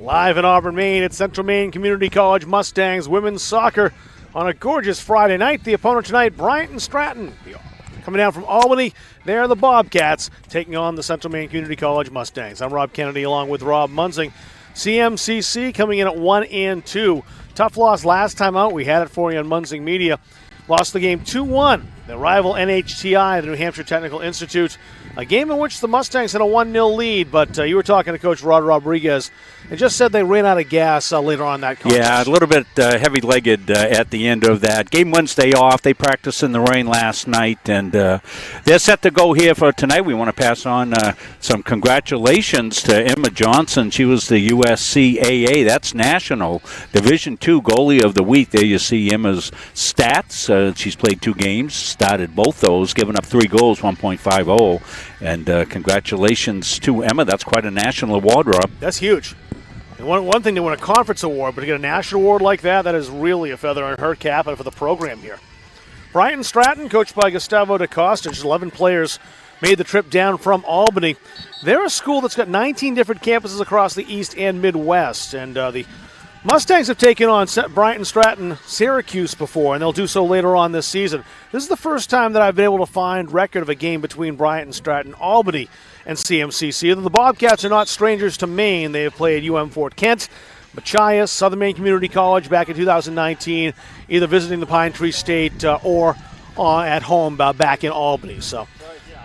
Live in Auburn, Maine, it's Central Maine Community College Mustangs women's soccer on a gorgeous Friday night. The opponent tonight, Bryant Stratton. Coming down from Albany, they're the Bobcats taking on the Central Maine Community College Mustangs. I'm Rob Kennedy along with Rob Munzing. CMCC coming in at 1-2. Tough loss last time out. We had it for you on Munzing Media. Lost the game 2-1. The rival NHTI, the New Hampshire Technical Institute. A game in which the Mustangs had a 1-0 lead, but you were talking to Coach Rod Rodriguez and just said they ran out of gas later on that contest. Yeah, a little bit heavy-legged at the end of that. Game Wednesday off. They practiced in the rain last night, and they're set to go here for tonight. We want to pass on some congratulations to Emma Johnson. She was the USCAA, that's National Division II Goalie of the Week. There you see Emma's stats. She's played 2 games, started both those, given up 3 goals, 1.50. And congratulations to Emma. That's quite a national award, Rob. That's huge. And one thing to win a conference award, but to get a national award like that, that is really a feather in her cap and for the program here. Bryant Stratton, coached by Gustavo DaCosta, just 11 players made the trip down from Albany. They're a school that's got 19 different campuses across the East and Midwest, and the Mustangs have taken on Bryant Stratton Syracuse before, and they'll do so later on this season. This is the first time that I've been able to find record of a game between Bryant Stratton, Albany, and CMCC. The Bobcats are not strangers to Maine. They have played Fort Kent, Machias, Southern Maine Community College back in 2019, either visiting the Pine Tree State or at home back in Albany. So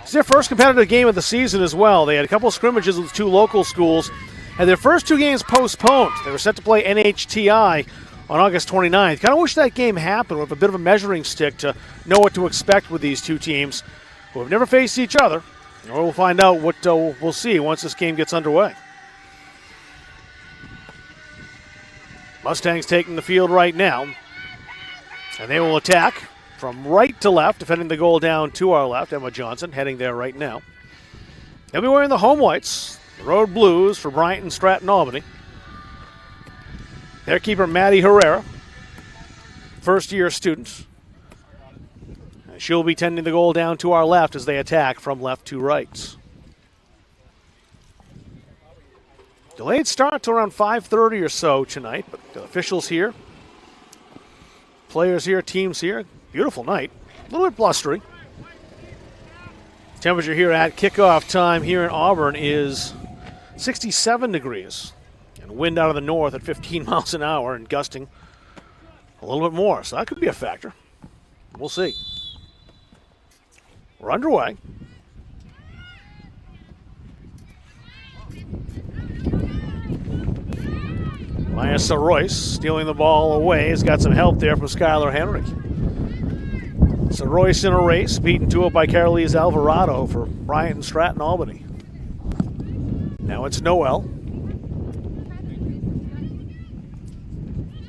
it's their first competitive game of the season as well. They had a couple of scrimmages with 2 local schools. Had their first 2 games postponed. They were set to play NHTI on August 29th. Kind of wish that game happened with a bit of a measuring stick to know what to expect with these 2 teams who have never faced each other. Or we'll find out what we'll see once this game gets underway. Mustangs taking the field right now. And they will attack from right to left, defending the goal down to our left. Emma Johnson heading there right now. They'll be wearing the home whites. The road blues for Bryant Stratton, Albany. Their keeper, Maddie Herrera, first-year student. And she'll be tending the goal down to our left as they attack from left to right. Delayed start to around 5:30 or so tonight, but the officials here, players here, teams here. Beautiful night. A little bit blustery. Temperature here at kickoff time here in Auburn is 67 degrees. And wind out of the north at 15 miles an hour and gusting a little bit more. So that could be a factor. We'll see. We're underway. Maya Royce stealing the ball away. Has got some help there from Skylar Henry. So Royce in a race, beaten to it by Carolise Alvarado for Bryant Stratton, Albany. Now it's Noel.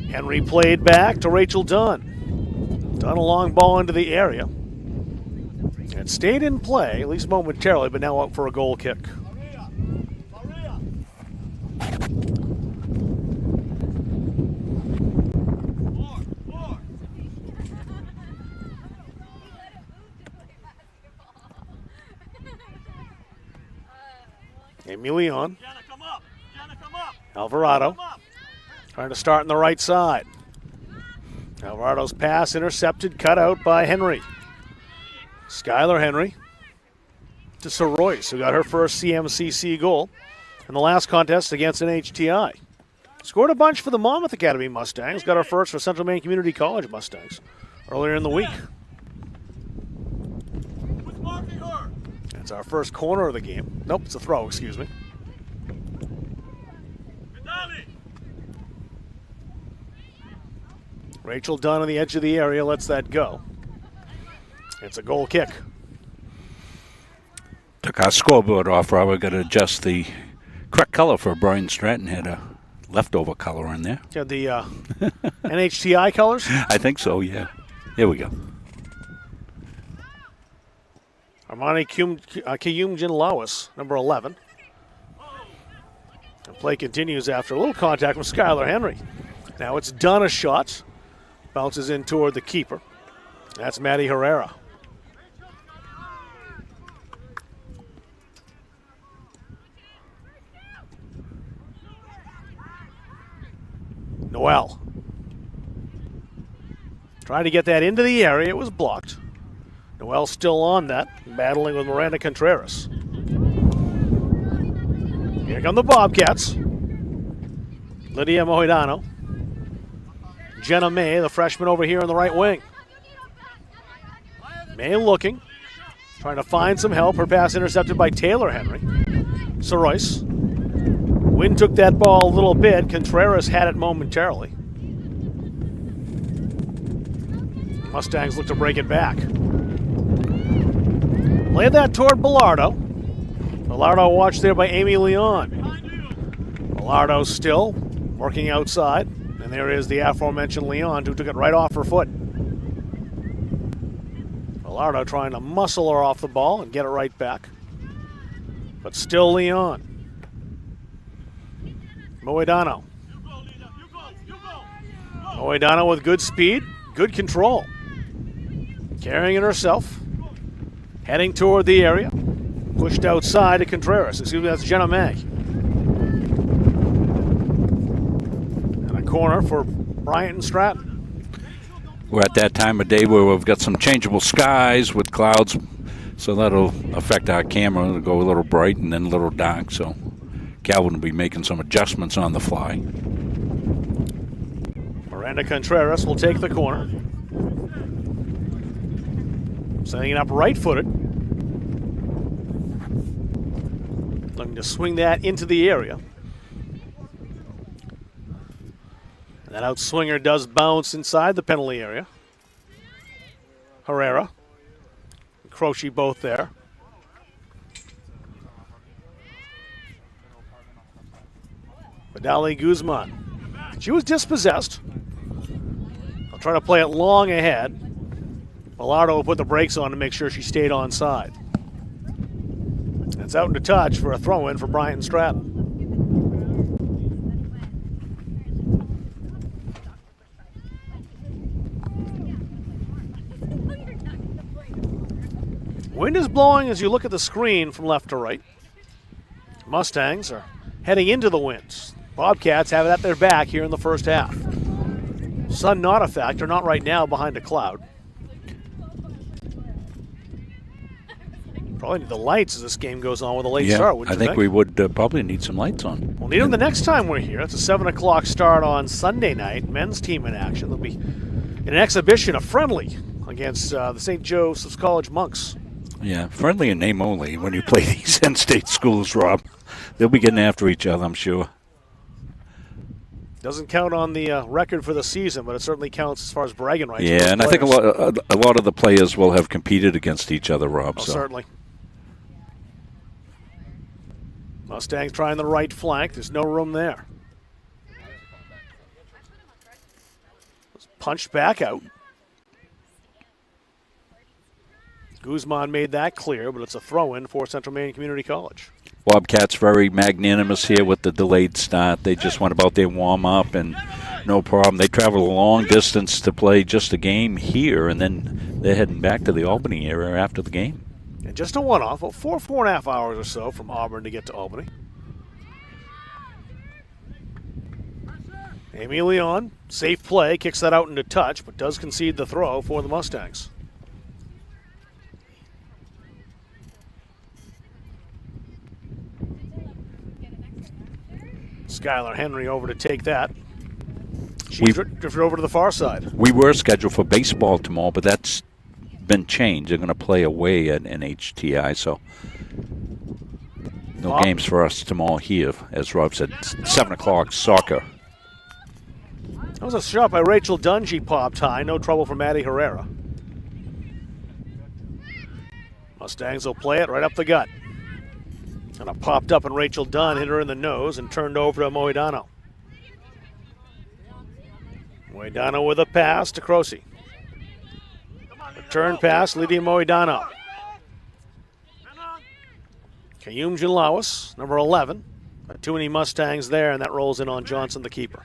Henry played back to Rachel Dunn. Dunn a long ball into the area. It stayed in play, at least momentarily, but now up for a goal kick. Emilion. Alvarado trying to start on the right side. Alvarado's pass intercepted, cut out by Henry. Skylar Henry to Soroyce, who got her first CMCC goal in the last contest against NHTI. Scored a bunch for the Monmouth Academy Mustangs, got her first for Central Maine Community College Mustangs earlier in the week. That's our first corner of the game. Nope, it's a throw, excuse me. Rachel Dunn on the edge of the area lets that go. It's a goal kick. Took our scoreboard off, Rob. We've got to adjust the correct color for Bryant Stratton. Had a leftover color in there. Yeah, the NHTI colors? I think so, yeah. Here we go. Armani Kiyumjin Lawis, number 11. And play continues after a little contact from Skylar Henry. Now it's Dunn a shot. Bounces in toward the keeper. That's Maddie Herrera. Noel. Trying to get that into the area. It was blocked. Noel still on that, battling with Miranda Contreras. Here come the Bobcats. Lydia Mojdano. Jenna May, the freshman over here on the right wing. May looking, trying to find some help. Her pass intercepted by Taylor Henry. Soroyce. Wynn took that ball a little bit. Contreras had it momentarily. Mustangs look to break it back. Play that toward Bellardo. Bellardo watched there by Amy Leon. Bellardo still working outside. And there is the aforementioned Leon who took it right off her foot. Bellardo trying to muscle her off the ball and get it right back. But still Leon. Mojdano. Mojdano with good speed, good control. Carrying it herself. Heading toward the area. Pushed outside to Contreras. Excuse me, that's Jenna May. And a corner for Bryant Stratton. We're at that time of day where we've got some changeable skies with clouds, so that'll affect our camera. It'll go a little bright and then a little dark, so Calvin will be making some adjustments on the fly. Miranda Contreras will take the corner. Setting it up right-footed. Looking to swing that into the area. And that outswinger does bounce inside the penalty area. Herrera and Croce both there. Vidali Guzman. She was dispossessed. I'll try to play it long ahead. Bellardo will put the brakes on to make sure she stayed onside. It's out into touch for a throw-in for Bryant Stratton. Wind is blowing as you look at the screen from left to right. Mustangs are heading into the winds. Bobcats have it at their back here in the first half. Sun not a factor, not right now behind a cloud. Probably need the lights as this game goes on with a late start, wouldn't you think? I think we would probably need some lights on. We'll need them the next time we're here. It's a 7 o'clock start on Sunday night. Men's team in action. They'll be in an exhibition, a friendly, against the St. Joseph's College Monks. Yeah, friendly in name only when you play these in-state schools, Rob. They'll be getting after each other, I'm sure. Doesn't count on the record for the season, but it certainly counts as far as bragging rights. Yeah, and I think a lot of the players will have competed against each other, Rob. Oh, so. Certainly. Mustangs trying the right flank. There's no room there. Punched back out. Guzman made that clear, but it's a throw-in for Central Maine Community College. Bobcats very magnanimous here with the delayed start. They just went about their warm-up and no problem. They traveled a long distance to play just a game here, and then they're heading back to the Albany area after the game. And just a one-off, well, 4.5 hours or so from Auburn to get to Albany. Amy Leon, safe play, kicks that out into touch, but does concede the throw for the Mustangs. Skylar Henry over to take that. She's drifted over to the far side. We were scheduled for baseball tomorrow, but that's been changed. They're going to play away at NHTI, so no games for us tomorrow here. As Rob said, 7 o'clock soccer. That was a shot by Rachel Dunn. She popped high. No trouble for Maddie Herrera. Mustangs will play it right up the gut. And it popped up, and Rachel Dunn hit her in the nose and turned over to Mojdano. Mojdano with a pass to Croce. Return pass, Lydia Mojdano. Kayum Jalawis, number 11. Too many Mustangs there, and that rolls in on Johnson, the keeper.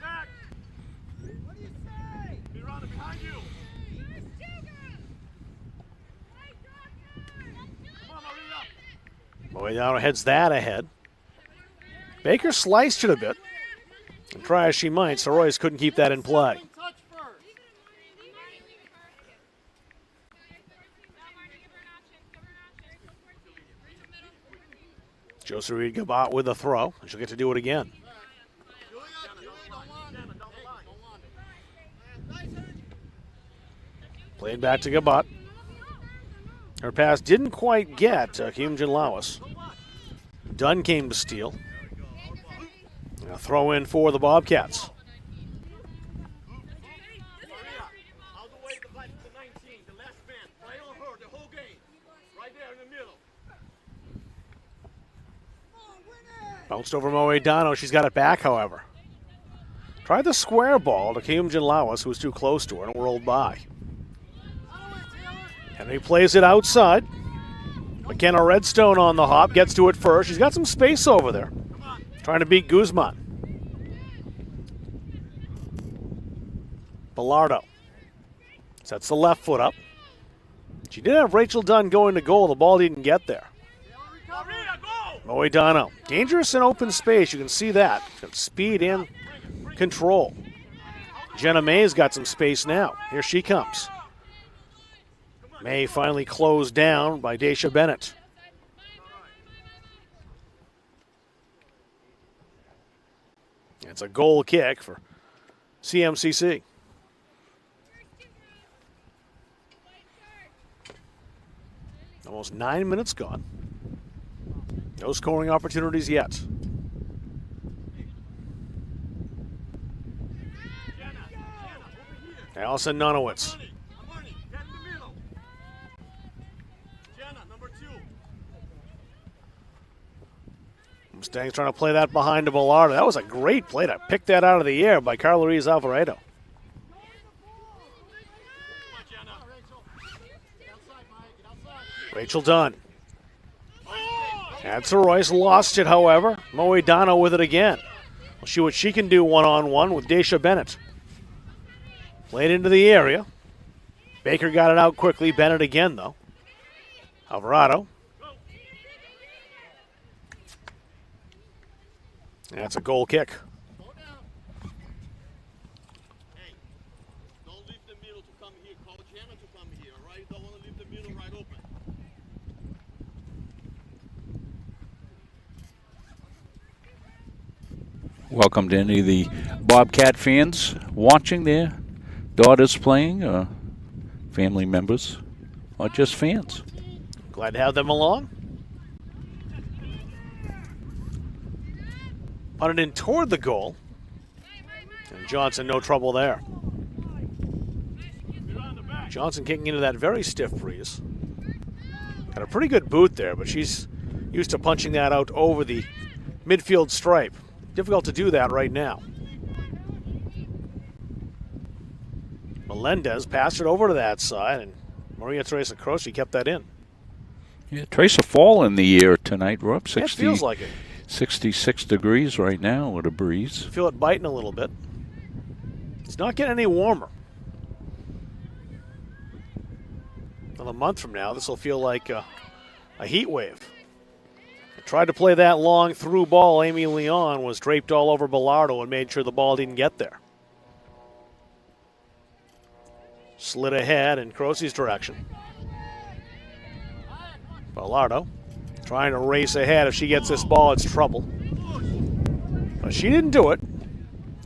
Mojdano heads that ahead. Baker sliced it a bit. And try as she might, Soroyce couldn't keep that in play. Josie Reed-Gabat with a throw. She'll get to do it again. Played back to Gabat. Her pass didn't quite get Kim Jin-Lawis. Dunn came to steal. A throw in for the Bobcats. Bounced over Moedano. She's got it back, however. Tried the square ball to Kim Jin-Lawis, who was too close to her, and rolled by. Henry plays it outside. McKenna Redstone on the hop, gets to it first. She's got some space over there. Trying to beat Guzman. Bellardo sets the left foot up. She did have Rachel Dunn going to goal. The ball didn't get there. Moedano, dangerous in open space. You can see that. Got speed and control. Jenna May's got some space now. Here she comes. May finally closed down by Daisha Bennett. It's a goal kick for CMCC. Almost 9 minutes gone. No scoring opportunities yet. Allison Nunowitz. Mustangs trying to play that behind to Bellardo. That was a great play to pick that out of the air by Carla Ruiz Alvarado. Rachel Dunn. And Soroyce lost it, however. Moedano with it again. We'll see what she can do one-on-one with Daisha Bennett. Played into the area. Baker got it out quickly. Bennett again, though. Alvarado. That's a goal kick. Hey, don't leave the middle to come here. Call Jenna to come here, all right? Don't want to leave the middle right open. Welcome to any of the Bobcat fans watching their daughters playing, or family members, or just fans. Glad to have them along. Punted in toward the goal. And Johnson, no trouble there. Johnson kicking into that very stiff breeze. Got a pretty good boot there, but she's used to punching that out over the midfield stripe. Difficult to do that right now. Melendez passed it over to that side, and Maria Teresa Croce kept that in. Yeah, trace a fall in the air tonight. We're up 60. It feels like it. 66 degrees right now with a breeze. Feel it biting a little bit. It's not getting any warmer. Another month from now, this will feel like a heat wave. Tried to play that long through ball. Amy Leon was draped all over Bellardo and made sure the ball didn't get there. Slid ahead in Croce's direction. Bellardo trying to race ahead. If she gets this ball, it's trouble. But she didn't do it.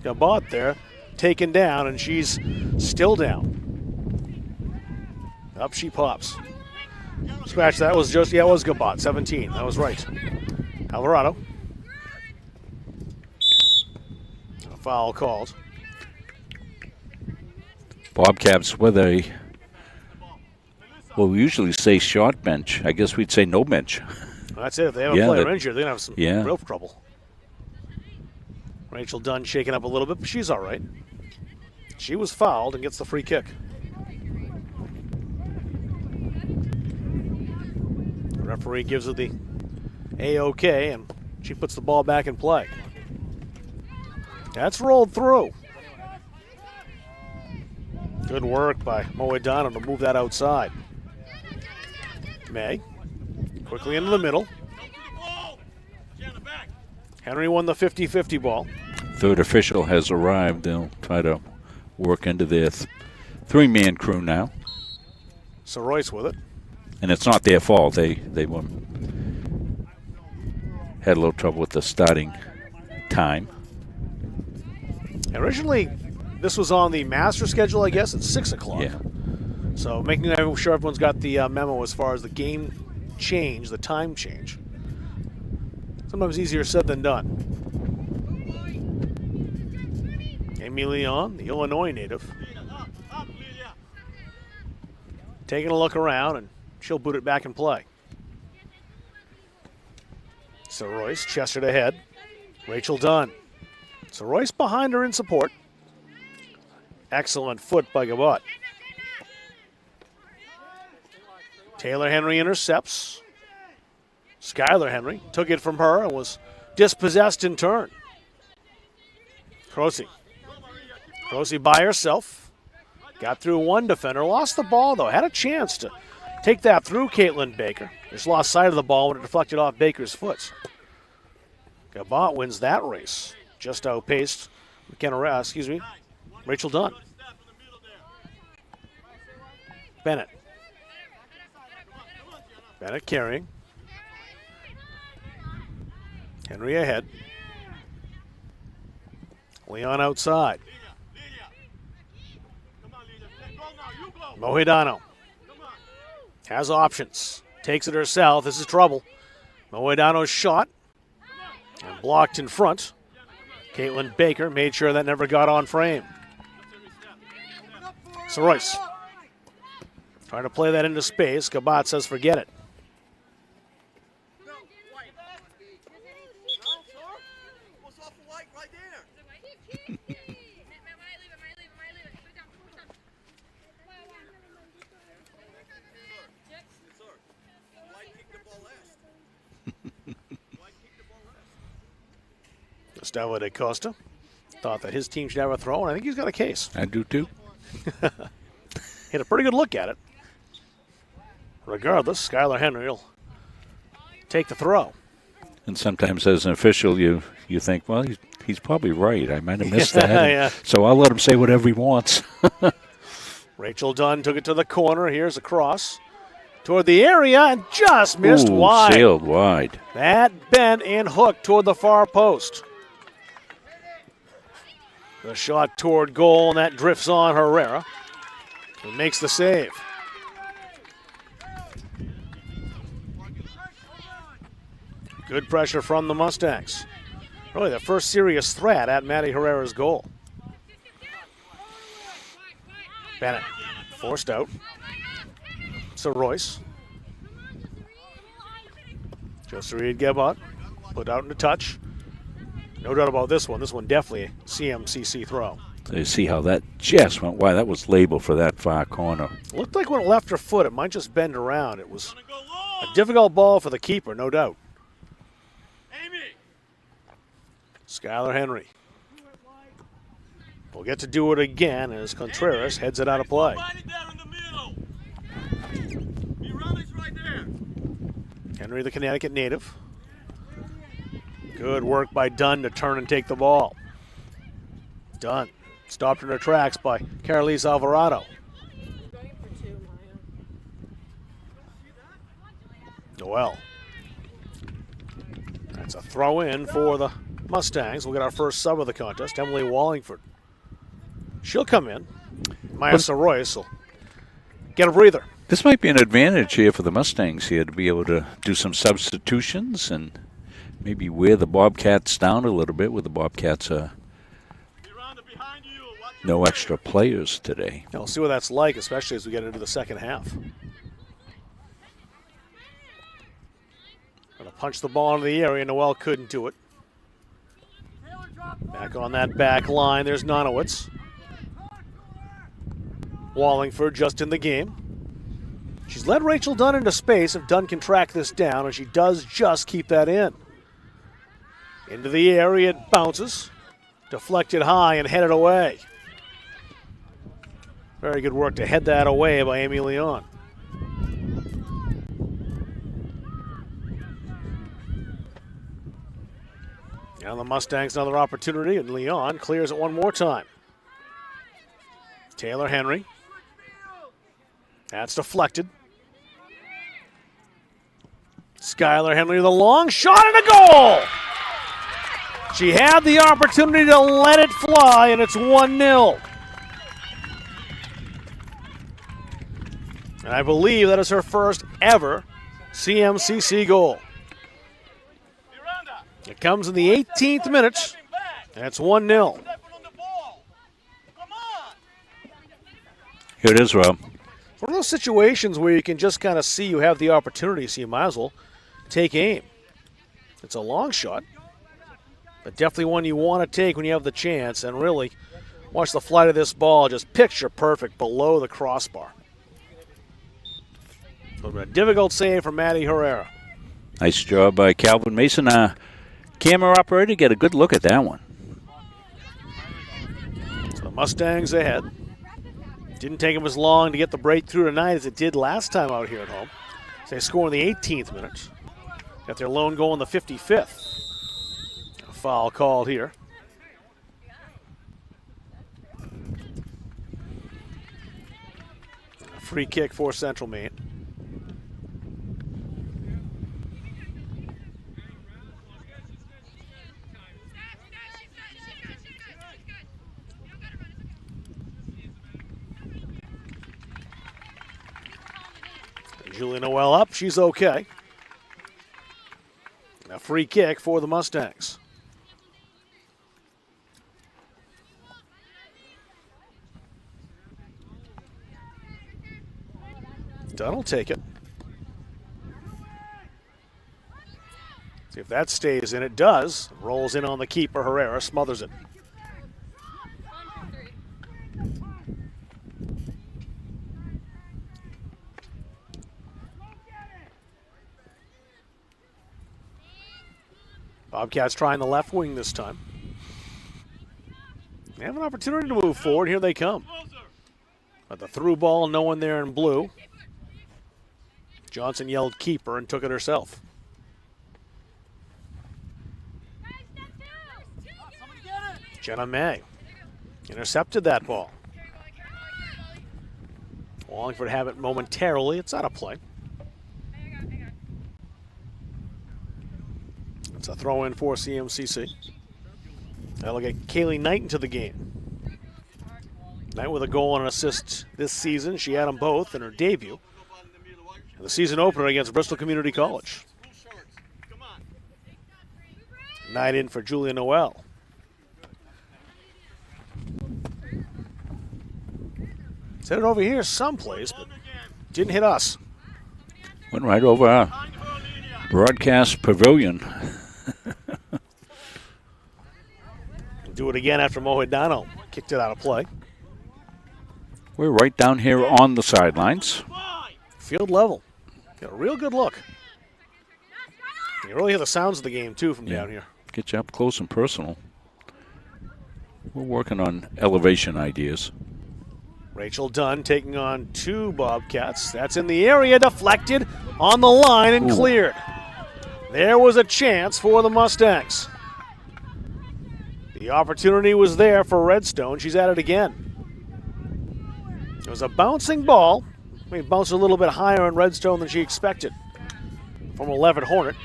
Gabat there, taken down, and she's still down. Up she pops. Scratch, that was just, yeah, it was Gabat, 17. That was right. Alvarado. A foul called. Bobcats with a, well, we usually say short bench. I guess we'd say no bench. Well, that's it. If they have a player injured, they're going to have some real trouble. Rachel Dunn shaking up a little bit, but she's all right. She was fouled and gets the free kick. The referee gives her the A-OK, and she puts the ball back in play. That's rolled through. Good work by Moedano to move that outside. May quickly into the middle. Henry won the 50-50 ball. Third official has arrived. They'll try to work into their three-man crew now. So Royce with it. And it's not their fault. They had a little trouble with the starting time. Originally, this was on the master schedule, I guess, at 6 o'clock. Yeah. So making sure everyone's got the memo as far as the game change, the time change. Sometimes easier said than done. Amy Leon, the Illinois native, taking a look around, and she'll boot it back in play. So Royce, Chester ahead. Rachel Dunn. So Royce behind her in support. Excellent foot by Gabat. Taylor Henry intercepts. Skylar Henry took it from her and was dispossessed in turn. Croce by herself. Got through one defender. Lost the ball, though. Had a chance to take that through Caitlin Baker. Just lost sight of the ball when it deflected off Baker's foot. Gabat wins that race. Just outpaced Rachel Dunn. Bennett carrying. Henry ahead. Leon outside. Mohidano has options. Takes it herself. This is trouble. Mohidano's shot. And blocked in front. Caitlin Baker made sure that never got on frame. So Royce trying to play that into space. Gabat says forget it. Gustavo da Costa thought that his team should have a throw, and I think he's got a case. I do too. Hit a pretty good look at it. Regardless, Skylar Henry will take the throw. And sometimes as an official, you think, well, he's probably right. I might have missed that. Yeah. So I'll let him say whatever he wants. Rachel Dunn took it to the corner. Here's a cross toward the area and just missed wide. Sailed wide. That bent and hooked toward the far post. The shot toward goal, and that drifts on Herrera. He makes the save. Good pressure from the Mustangs. Really the first serious threat at Maddie Herrera's goal. Bennett forced out. So Royce. Josereed Gebot put out into touch. No doubt about this one. This one definitely a CMCC throw. So you see how that just went wide. That was labeled for that far corner. Looked like when it left her foot, it might just bend around. It was a difficult ball for the keeper, no doubt. Skylar Henry will get to do it again as Contreras heads it out of play. Henry, the Connecticut native. Good work by Dunn to turn and take the ball. Dunn stopped in her tracks by Carolise Alvarado. Noel. That's a throw in for the Mustangs. We'll get our first sub of the contest, Emily Wallingford. She'll come in. Mayasa Royce will get a breather. This might be an advantage here for the Mustangs here to be able to do some substitutions and maybe wear the Bobcats down a little bit with the Bobcats. No extra players today. Yeah, we'll see what that's like, especially as we get into the second half. Gonna punch the ball into the area. Noel couldn't do it. Back on that back line, there's Nonowitz. Wallingford just in the game. She's led Rachel Dunn into space if Dunn can track this down, and she does just keep that in. Into the area, it bounces. Deflected high and headed away. Very good work to head that away by Amy Leon. Now the Mustangs another opportunity, and Leon clears it one more time. Taylor Henry. That's deflected. Skylar Henry, the long shot and a goal! She had the opportunity to let it fly, and it's 1-0. And I believe that is her first ever CMCC goal. It comes in the 18th minute, and it's 1-0. Here it is, Rob. One of those situations where you can just kind of see you have the opportunity, so you might as well take aim. It's a long shot, but definitely one you want to take when you have the chance, and really watch the flight of this ball just picture perfect below the crossbar. So a difficult save from Maddie Herrera. Nice job by Calvin Mason. Camera operator, get a good look at that one. So the Mustangs ahead. Didn't take them as long to get the breakthrough tonight as it did last time out here at home. So they score in the 18th minute. Got their lone goal in the 55th. A foul called here. A free kick for Central Maine. Julia Noel up. She's okay. A free kick for the Mustangs. Dunn will take it. See if that stays in. It does. Rolls in on the keeper. Herrera smothers it. Bobcats trying the left wing this time. They have an opportunity to move forward. Here they come. But the through ball, no one there in blue. Johnson yelled keeper and took it herself. Jenna May intercepted that ball. Wallingford have it momentarily. It's out of play. It's a throw in for CMCC. That'll get Kaylee Knight into the game. Knight with a goal and an assist this season. She had them both in her debut. And the season opener against Bristol Community College. Knight in for Julia Noel. It's headed over here someplace, but didn't hit us. Went right over our broadcast pavilion. Do it again after Mohidano kicked it out of play. We're right down here on the sidelines. Field level. Got a real good look. You really hear the sounds of the game, too, from down here. Get you up close and personal. We're working on elevation ideas. Rachel Dunn taking on two Bobcats. That's in the area, deflected on the line and cleared. There was a chance for the Mustangs. The opportunity was there for Redstone. She's at it again. It was a bouncing ball. I mean, bounced a little bit higher in Redstone than she expected from 11 Hornet.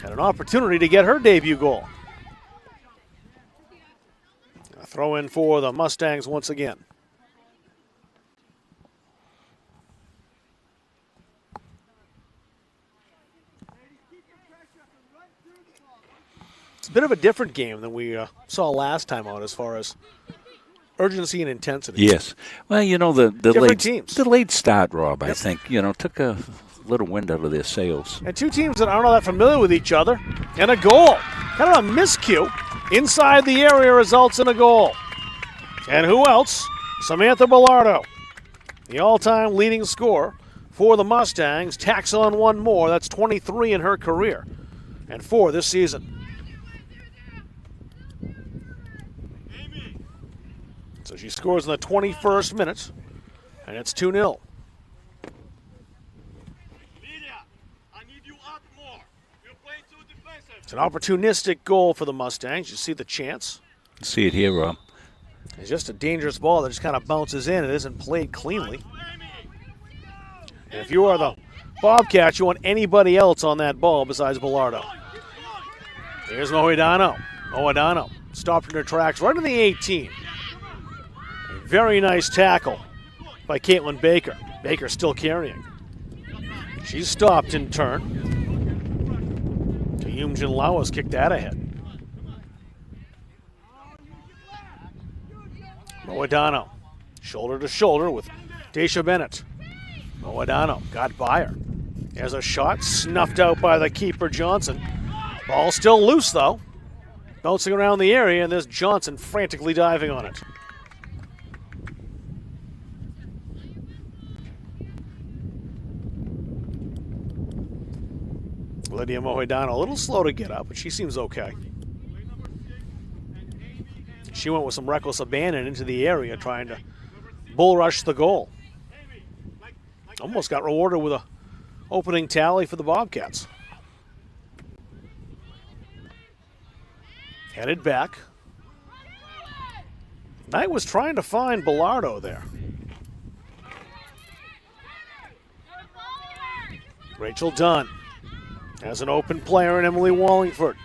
And an opportunity to get her debut goal. A throw in for the Mustangs once again. It's a bit of a different game than we saw last time out as far as urgency and intensity. Yes. Well, you know, the late start, Rob, I think, took a little wind out of their sails. And two teams that aren't all that familiar with each other. And a goal. Kind of a miscue. Inside the area results in a goal. And who else? Samantha Bellardo. The all-time leading scorer for the Mustangs. Tacks on one more. That's 23 in her career. And 4 this season. So she scores in the 21st minute, and it's 2-0. It's an opportunistic goal for the Mustangs. You see the chance. See it here, Rob. It's just a dangerous ball that just kind of bounces in. It isn't played cleanly. And if you are the Bobcats, you want anybody else on that ball besides Bellardo. Here's Moedano. Moedano stopped in her tracks right in the 18. A very nice tackle by Caitlin Baker. Baker still carrying. She's stopped in turn. Yumjin Lau has kicked that ahead. Moedano, shoulder to shoulder with Daisha Bennett. Moedano got by her. There's a shot snuffed out by the keeper, Johnson. Ball still loose, though. Bouncing around the area, and there's Johnson frantically diving on it. Lydia Moedano a little slow to get up, but she seems okay. She went with some reckless abandon into the area trying to bull rush the goal. Almost got rewarded with a opening tally for the Bobcats. Headed back. Knight was trying to find Bellardo there. Rachel Dunn has an open player in Emily Wallingford.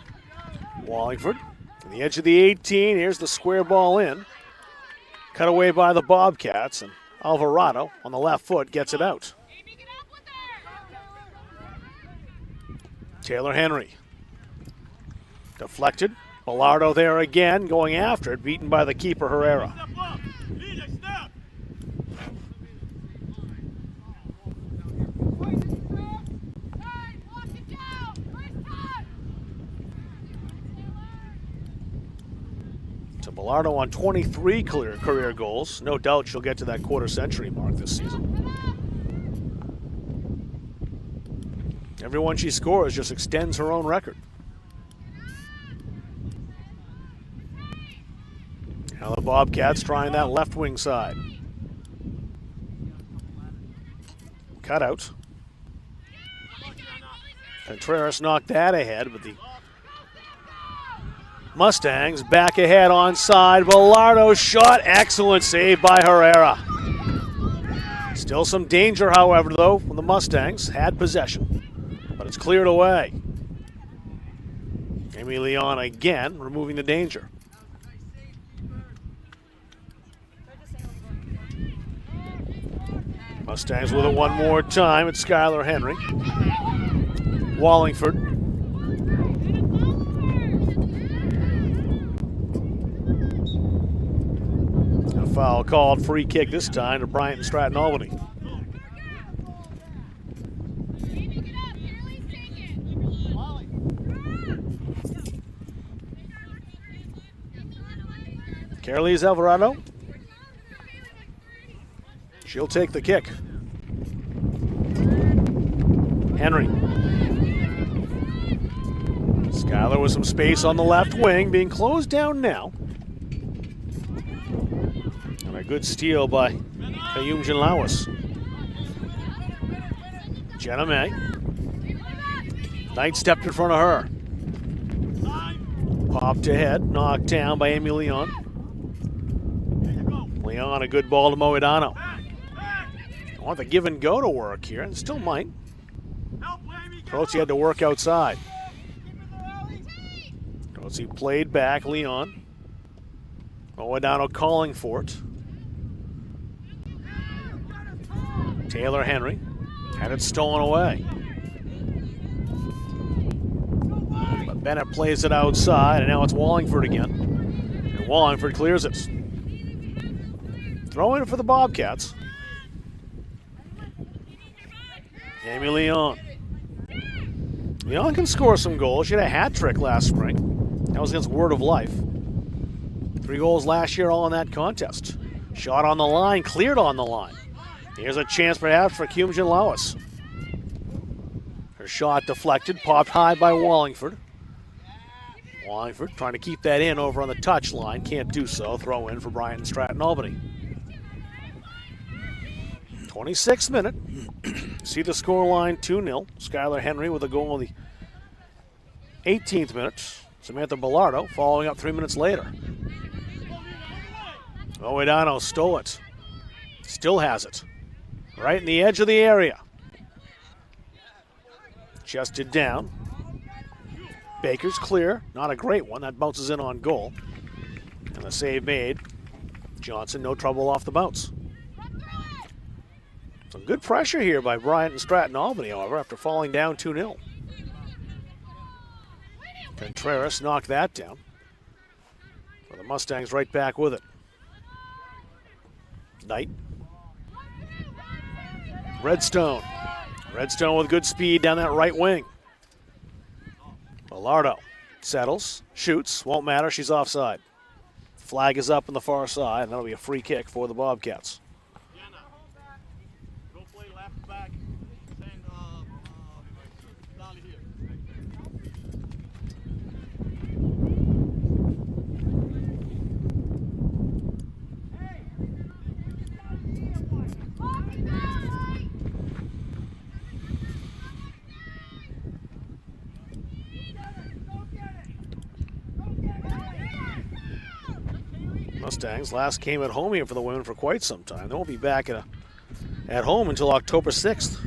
Wallingford on the edge of the 18. Here's the square ball in. Cut away by the Bobcats, and Alvarado on the left foot gets it out. Taylor Henry. Deflected. Bellardo there again, going after it, beaten by the keeper, Herrera. So Bellardo on 23 career goals. No doubt she'll get to that quarter-century mark this season. Every one she scores just extends her own record. Now the Bobcats trying that left wing side. Cutout. Contreras knocked that ahead, but the Mustangs back ahead onside. Bellardo's shot, excellent save by Herrera. Still some danger, however, though, when the Mustangs had possession, but it's cleared away. Amy Leon again removing the danger. Mustangs with it one more time. It's Skylar Henry. Wallingford. A foul called, free kick this time to Bryant Stratton, Albany. Carolise Alvarado. She'll take the kick. Henry. Skylar with some space on the left wing, being closed down now. And a good steal by Kayumjan Lawis. Jenna May. Knight stepped in front of her. Popped ahead, knocked down by Amy Leon. Leon, a good ball to Moedano. I want the give and go to work here, and still might. Trotzi had to work outside. Trotzi played back, Leon. Moedano calling for it. Taylor Henry had it stolen away. But Bennett plays it outside, and now it's Wallingford again. And Wallingford clears it. Throw in for the Bobcats. Amy Leon. Leon can score some goals. She had a hat trick last spring. That was against Word of Life. 3 goals last year, all in that contest. Shot on the line, cleared on the line. Here's a chance perhaps for Kayumjan Lawis. Her shot deflected, popped high by Wallingford. Wallingford trying to keep that in over on the touch line. Can't do so. Throw in for Bryant Stratton, Albany. 26th minute. See the score line 2-0. Skylar Henry with a goal in the 18th minute. Samantha Bellardo following up 3 minutes later. Moedano stole it. Still has it. Right in the edge of the area. Chested down. Baker's clear. Not a great one. That bounces in on goal. And the save made. Johnson, no trouble off the bounce. Some good pressure here by Bryant Stratton Albany, however, after falling down 2-0. Contreras knocked that down. Well, the Mustangs right back with it. Knight. Redstone. Redstone with good speed down that right wing. Bellardo settles, shoots, won't matter, she's offside. Flag is up on the far side, and that'll be a free kick for the Bobcats. Go play left back. Send Dolly here. Mustangs last came at home here for the women for quite some time. They won't be back at home until October 6th.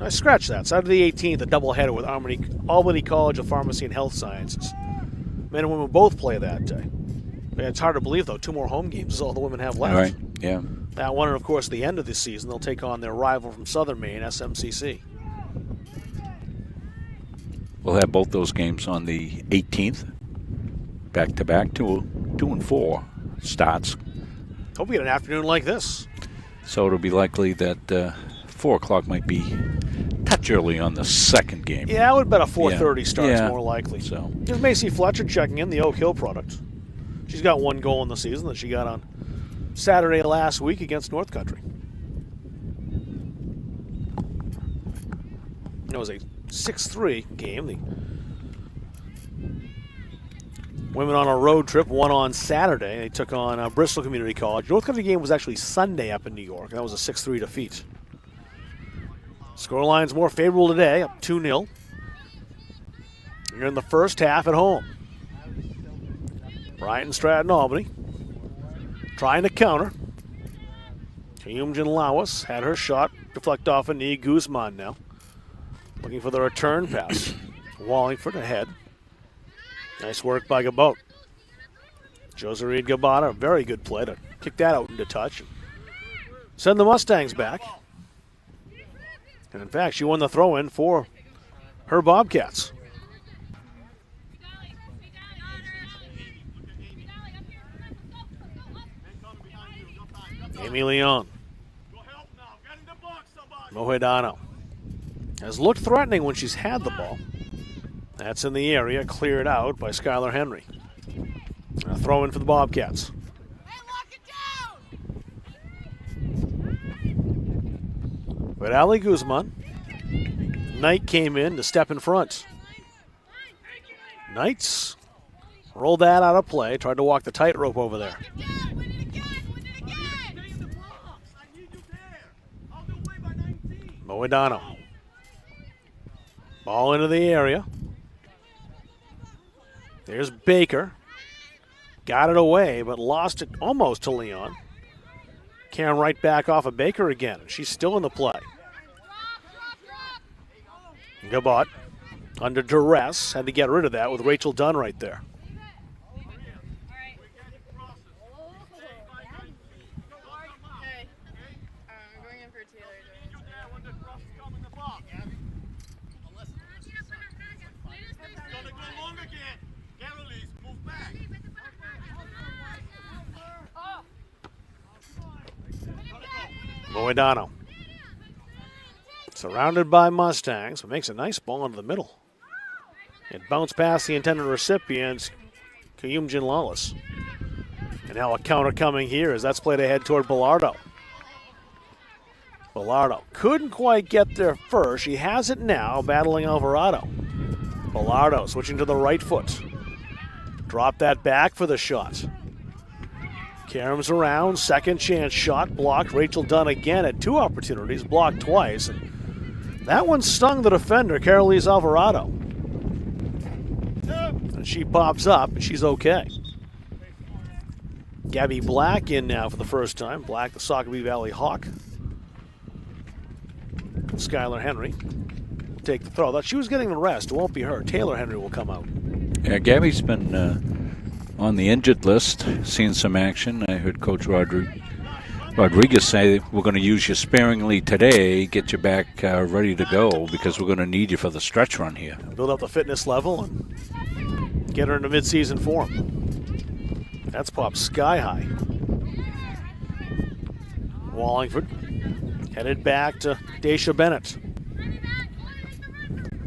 I scratch that. Saturday the 18th, a doubleheader with Albany College of Pharmacy and Health Sciences. Men and women both play that day. It's hard to believe, though. 2 more home games is all the women have left. All right, yeah. That one, and of course, the end of this season, they'll take on their rival from Southern Maine, SMCC. We'll have both those games on the 18th. Back-to-back, 2 and 4 starts. Hope we get an afternoon like this. So it'll be likely that 4 o'clock might be a touch early on the second game. Yeah, I would bet a 4:30 start's more likely. So There's Macy Fletcher checking in, the Oak Hill product. She's got 1 goal in the season that she got on Saturday last week against North Country. It was a 6-3 game. The women on a road trip, won on Saturday. They took on Bristol Community College. North Country game was actually Sunday up in New York. That was a 6-3 defeat. Scoreline's more favorable today, up 2-0. You're in the first half at home. Bryant Stratton Albany trying to counter. Kayumjan Lawas had her shot deflect off a knee. Guzman now looking for the return pass. Wallingford ahead. Nice work by Gabot. Josereed Gabata, a very good play to kick that out into touch. Send the Mustangs back. And in fact, she won the throw-in for her Bobcats. Amy Leon. Moedano has looked threatening when she's had the ball. That's in the area, cleared out by Skylar Henry. A throw in for the Bobcats. But Ali Guzman. Knight came in to step in front. Knights rolled that out of play, tried to walk the tightrope over there. Moedano. Ball into the area. There's Baker. Got it away, but lost it almost to Leon. Karen right back off of Baker again. She's still in the play. Gabot under duress. Had to get rid of that with Rachel Dunn right there. Moedano. Surrounded by Mustangs, but makes a nice ball into the middle. It bounced past the intended recipient, Kayumjan Lawless. And now a counter coming here as that's played ahead toward Bellardo. Bellardo couldn't quite get there first. She has it now, battling Alvarado. Bellardo switching to the right foot. Drop that back for the shot. Karam's around, second chance shot, blocked. Rachel Dunn again at 2 opportunities, blocked twice. And that one stung the defender, Carolise Alvarado. she pops up, and she's okay. Gabby Black in now for the first time. Black, the Sockabee Valley Hawk. Skylar Henry take the throw. Thought she was getting the rest. It won't be her. Taylor Henry will come out. Yeah, Gabby's been on the injured list, seeing some action. I heard Coach Rodriguez say we're going to use you sparingly today, get you back ready to go because we're going to need you for the stretch run here. Build up the fitness level and get her into midseason form. That's popped sky high. Wallingford headed back to Daisha Bennett.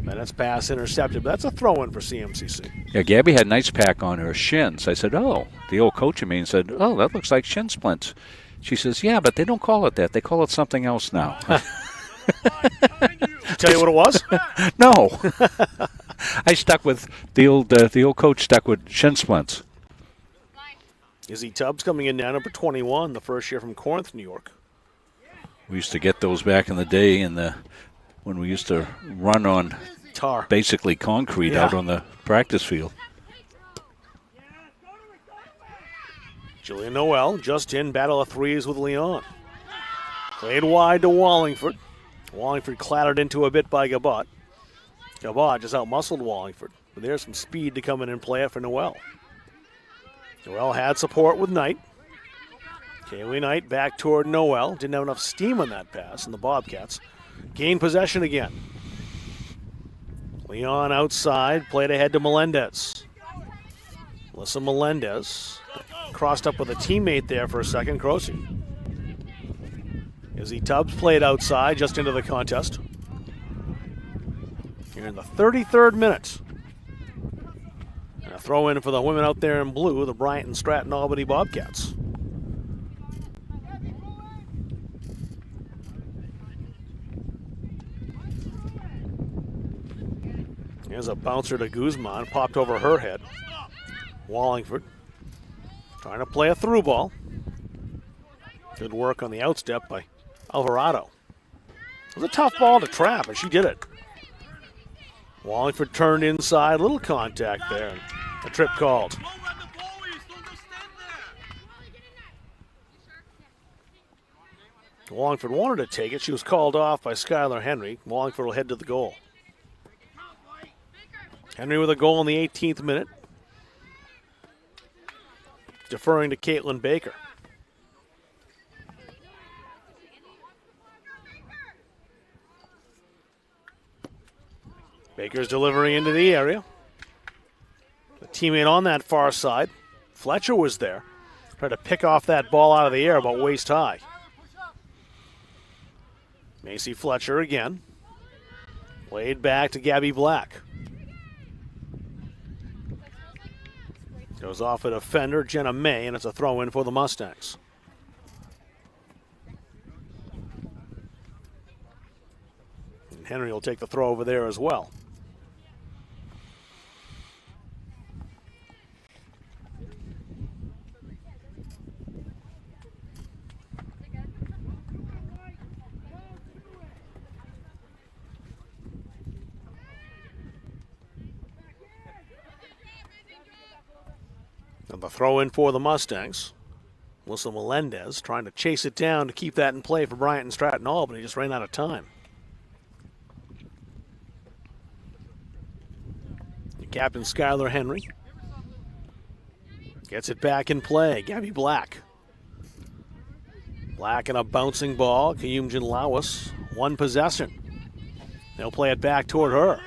Bennett's pass intercepted, but that's a throw-in for CMCC. Yeah, Gabby had a nice pack on her shins. I said, oh, the old coach of me said, oh, that looks like shin splints. She says, yeah, but they don't call it that. They call it something else now. Tell you what it was? No. I stuck with the old coach stuck with shin splints. Izzy Tubbs coming in now, number 21, the first year from Corinth, New York. We used to get those back in the day when we used to run on tar, basically concrete out on the practice field. Jillian Noel just in, battle of threes with Leon. Played wide to Wallingford. Wallingford clattered into a bit by Gabot. Gabot just out-muscled Wallingford. But there's some speed to come in and play it for Noel. Noel had support with Knight. Kaylee Knight back toward Noel. Didn't have enough steam on that pass, and the Bobcats gain possession again. Leon outside, played ahead to Melendez. Alyssa Melendez crossed up with a teammate there for a second, Croce. Izzy Tubbs played outside, just into the contest. Here in the 33rd minute. And a throw in for the women out there in blue, the Bryant Stratton Albany Bobcats. Here's a bouncer to Guzman, popped over her head. Wallingford trying to play a through ball. Good work on the outstep by Alvarado. It was a tough ball to trap, and she did it. Wallingford turned inside, little contact there, and a trip called. Wallingford wanted to take it. She was called off by Skylar Henry. Wallingford will head to the goal. Henry with a goal in the 18th minute. Deferring to Caitlin Baker. Baker's delivering into the area. The teammate on that far side, Fletcher, was there. Tried to pick off that ball out of the air about waist high. Macy Fletcher again. Played back to Gabby Black. Goes off a defender, Jenna May, and it's a throw-in for the Mustangs. And Henry will take the throw over there as well. And the throw in for the Mustangs. Melissa Melendez trying to chase it down to keep that in play for Bryant Stratton Albany. Just ran out of time. The captain Skylar Henry gets it back in play. Gabby Black. Black and a bouncing ball. Kayumjin Lawis. One possession. They'll play it back toward her.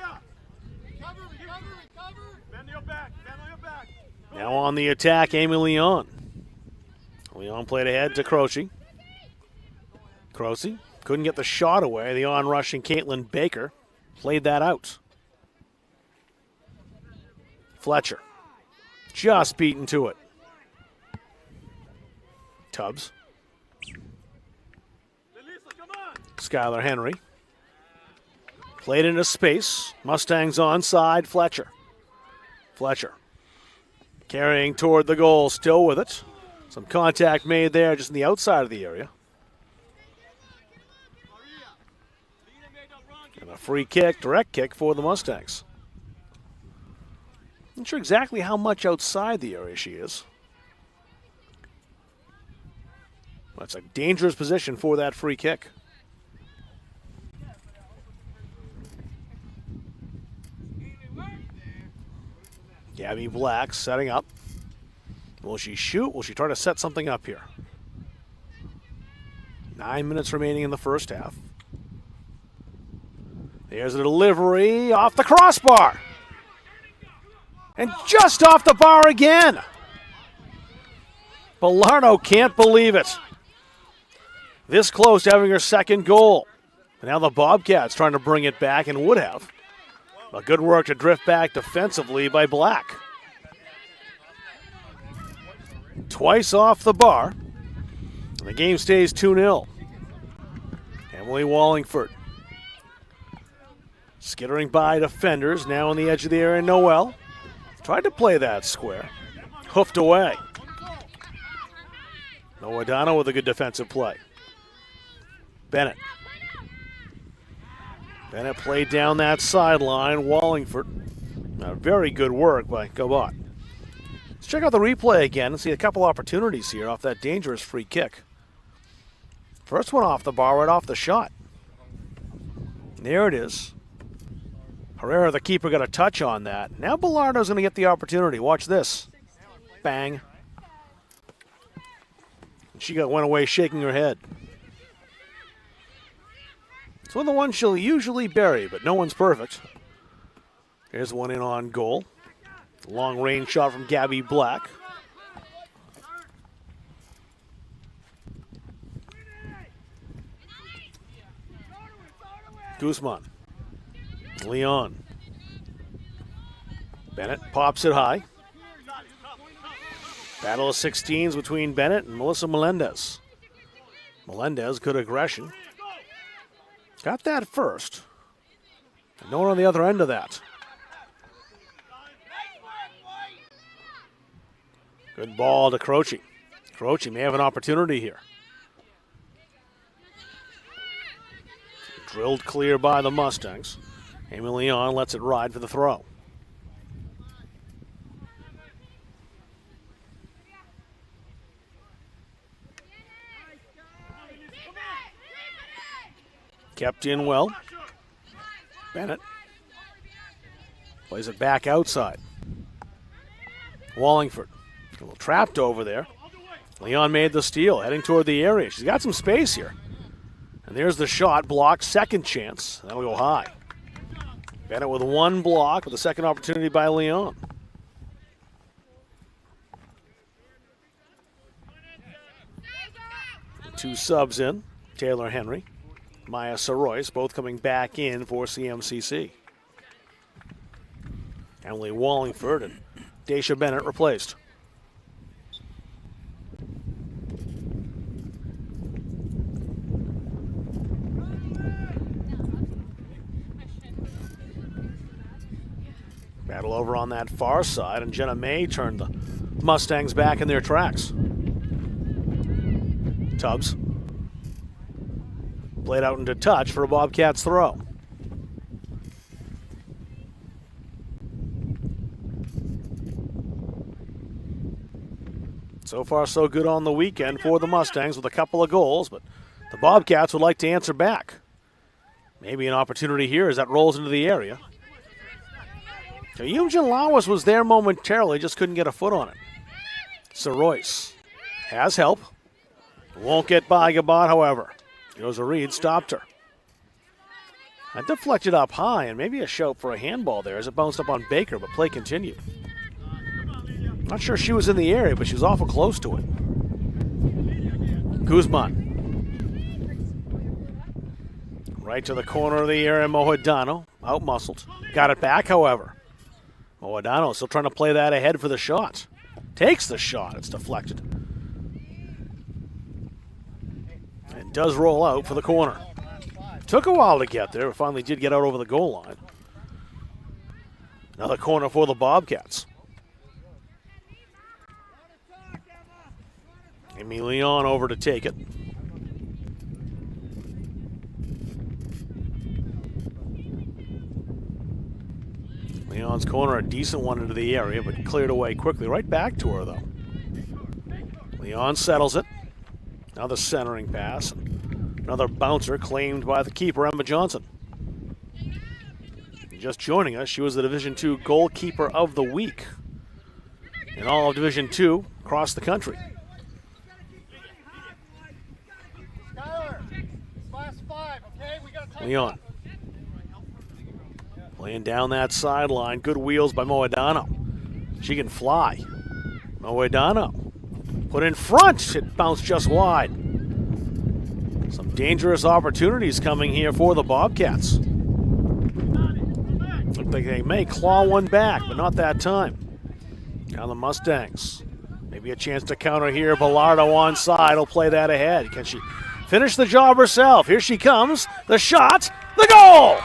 Now on the attack, Amy Leon. Leon played ahead to Croce. Croce couldn't get the shot away. The on-rushing Caitlin Baker played that out. Fletcher just beaten to it. Tubbs. Skylar Henry. Played into space. Mustangs onside. Fletcher. Carrying toward the goal, still with it. Some contact made there just in the outside of the area. And a free kick, direct kick for the Mustangs. Not sure exactly how much outside the area she is. That's a dangerous position for that free kick. Gabby Black setting up. Will she shoot? Will she try to set something up here? 9 minutes remaining in the first half. There's a delivery off the crossbar. And just off the bar again. Bellardo can't believe it. This close to having her second goal. And now the Bobcats trying to bring it back and would have. But good work to drift back defensively by Black. Twice off the bar. And the game stays 2-0. Emily Wallingford. Skittering by defenders, now on the edge of the area. Noel tried to play that square. Hoofed away. Noadano with a good defensive play. Bennett. Bennett played down that sideline. Wallingford. Very good work by Gobot. Let's check out the replay again and see a couple opportunities here off that dangerous free kick. First one off the bar, right off the shot. There it is. Herrera, the keeper, got a touch on that. Now Bellardo's going to get the opportunity. Watch this. Bang. She went away shaking her head. It's one of the ones she'll usually bury, but no one's perfect. Here's one in on goal. Long range shot from Gabby Black. Guzman. Leon. Bennett pops it high. Battle of 16s between Bennett and Melissa Melendez. Melendez, good aggression. Got that first. No one on the other end of that. Good ball to Croce. Croce may have an opportunity here. Drilled clear by the Mustangs. Amy Leon lets it ride for the throw. Kept in well. Bennett plays it back outside. Wallingford. A little trapped over there. Leon made the steal, heading toward the area. She's got some space here. And there's the shot, blocked, second chance. That'll go high. Bennett with one block, with a second opportunity by Leon. Two subs in. Taylor Henry, Maya Saroyce, both coming back in for CMCC. Emily Wallingford and Daisha Bennett replaced. Battle over on that far side, and Jenna May turned the Mustangs back in their tracks. Tubbs played out into touch for a Bobcats throw. So far, so good on the weekend for the Mustangs with a couple of goals, but the Bobcats would like to answer back. Maybe an opportunity here as that rolls into the area. So Yumjin Lawas was there momentarily, just couldn't get a foot on it. Saroyce has help. Won't get by Gabot, however. Rosa Reed stopped her. That deflected up high, and maybe a shout for a handball there as it bounced up on Baker, but play continued. Not sure she was in the area, but she was awful close to it. Guzman. Right to the corner of the area, Mohedano. Out-muscled. Got it back, however. Mohedano still trying to play that ahead for the shot. Takes the shot. It's deflected. And does roll out for the corner. Took a while to get there, but finally did get out over the goal line. Another corner for the Bobcats. Amy Leon over to take it. Leon's corner, a decent one into the area, but cleared away quickly. Right back to her, though. Leon settles it. Another centering pass. Another bouncer claimed by the keeper, Emma Johnson. Just joining us, she was the Division II Goalkeeper of the Week in all of Division II across the country. Leon laying down that sideline. Good wheels by Moedano. She can fly. Moedano put in front. It bounced just wide. Some dangerous opportunities coming here for the Bobcats. Look like they may claw one back, but not that time. Now the Mustangs. Maybe a chance to counter here. Bellardo onside will play that ahead. Can she finish the job herself? Here she comes. The shot. The goal!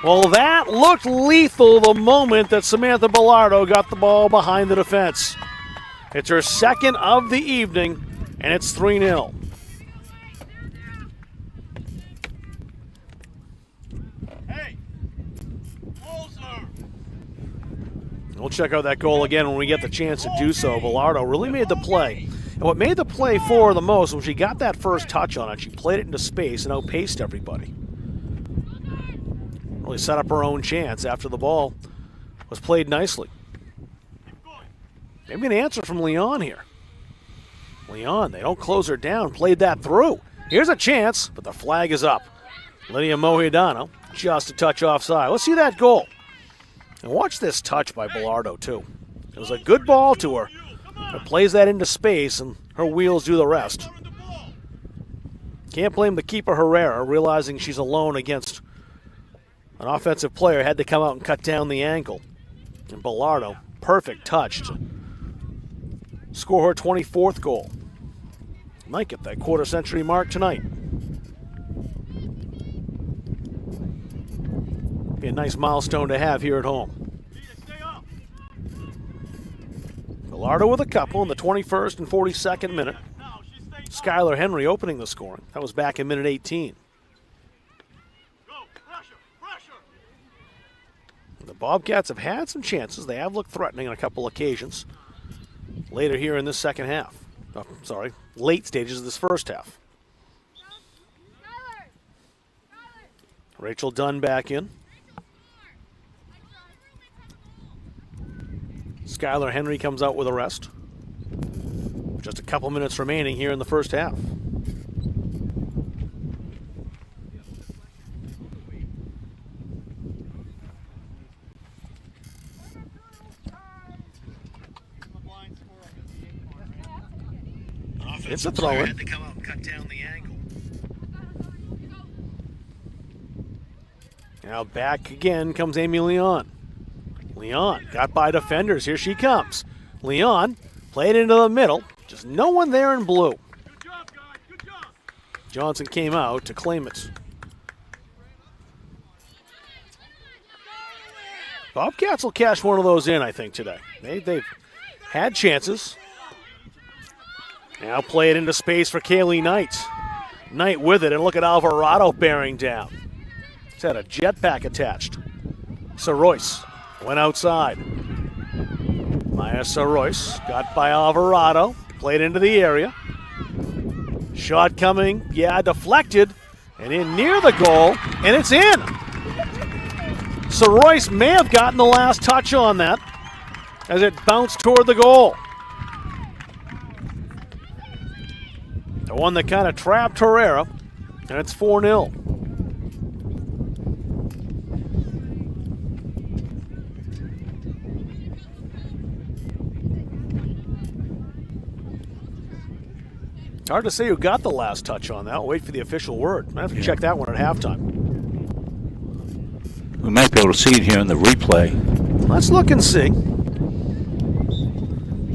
Well, that looked lethal the moment that Samantha Bellardo got the ball behind the defense. It's her second of the evening, and it's 3-0. We'll check out that goal again when we get the chance to do so. Bellardo really made the play. And what made the play for her the most was she got that first touch on it. She played it into space and outpaced everybody. Really set up her own chance after the ball was played nicely. Maybe an answer from Leon here. Leon, they don't close her down, played that through. Here's a chance, but the flag is up. Lydia Moedano just a touch offside. Let's see that goal. And watch this touch by Bellardo, too. It was a good ball to her. It plays that into space, and her wheels do the rest. Can't blame the keeper, Herrera, realizing she's alone against an offensive player, had to come out and cut down the ankle. And Bellardo, perfect touch to score her 24th goal. Might get that quarter-century mark tonight. Be a nice milestone to have here at home. Bellardo with a couple in the 21st and 42nd minute. Skylar Henry opening the scoring. That was back in minute 18. The Bobcats have had some chances. They have looked threatening on a couple occasions. Later here in this second half. Oh, sorry, late stages of this first half. Rachel Dunn back in. Skylar Henry comes out with a rest. Just a couple minutes remaining here in the first half. It's a throw-in. Had to come out and cut down the angle. Now back again comes Amy Leon. Leon got by defenders. Here she comes. Leon played into the middle. Just no one there in blue. Good job, guys. Good job. Johnson came out to claim it. Bobcats will cash one of those in, I think, today. They've had chances. Now play it into space for Kaylee Knight. Knight with it, and look at Alvarado bearing down. He's had a jetpack attached. Saroyce went outside. Maya Saroyce got by Alvarado, played into the area. Shot coming, deflected, and in near the goal, and it's in. Saroyce may have gotten the last touch on that as it bounced toward the goal. The one that kind of trapped Herrera, and it's 4-0. It's hard to say who got the last touch on that. I'll wait for the official word. I have to check that one at halftime. We might be able to see it here in the replay. Let's look and see.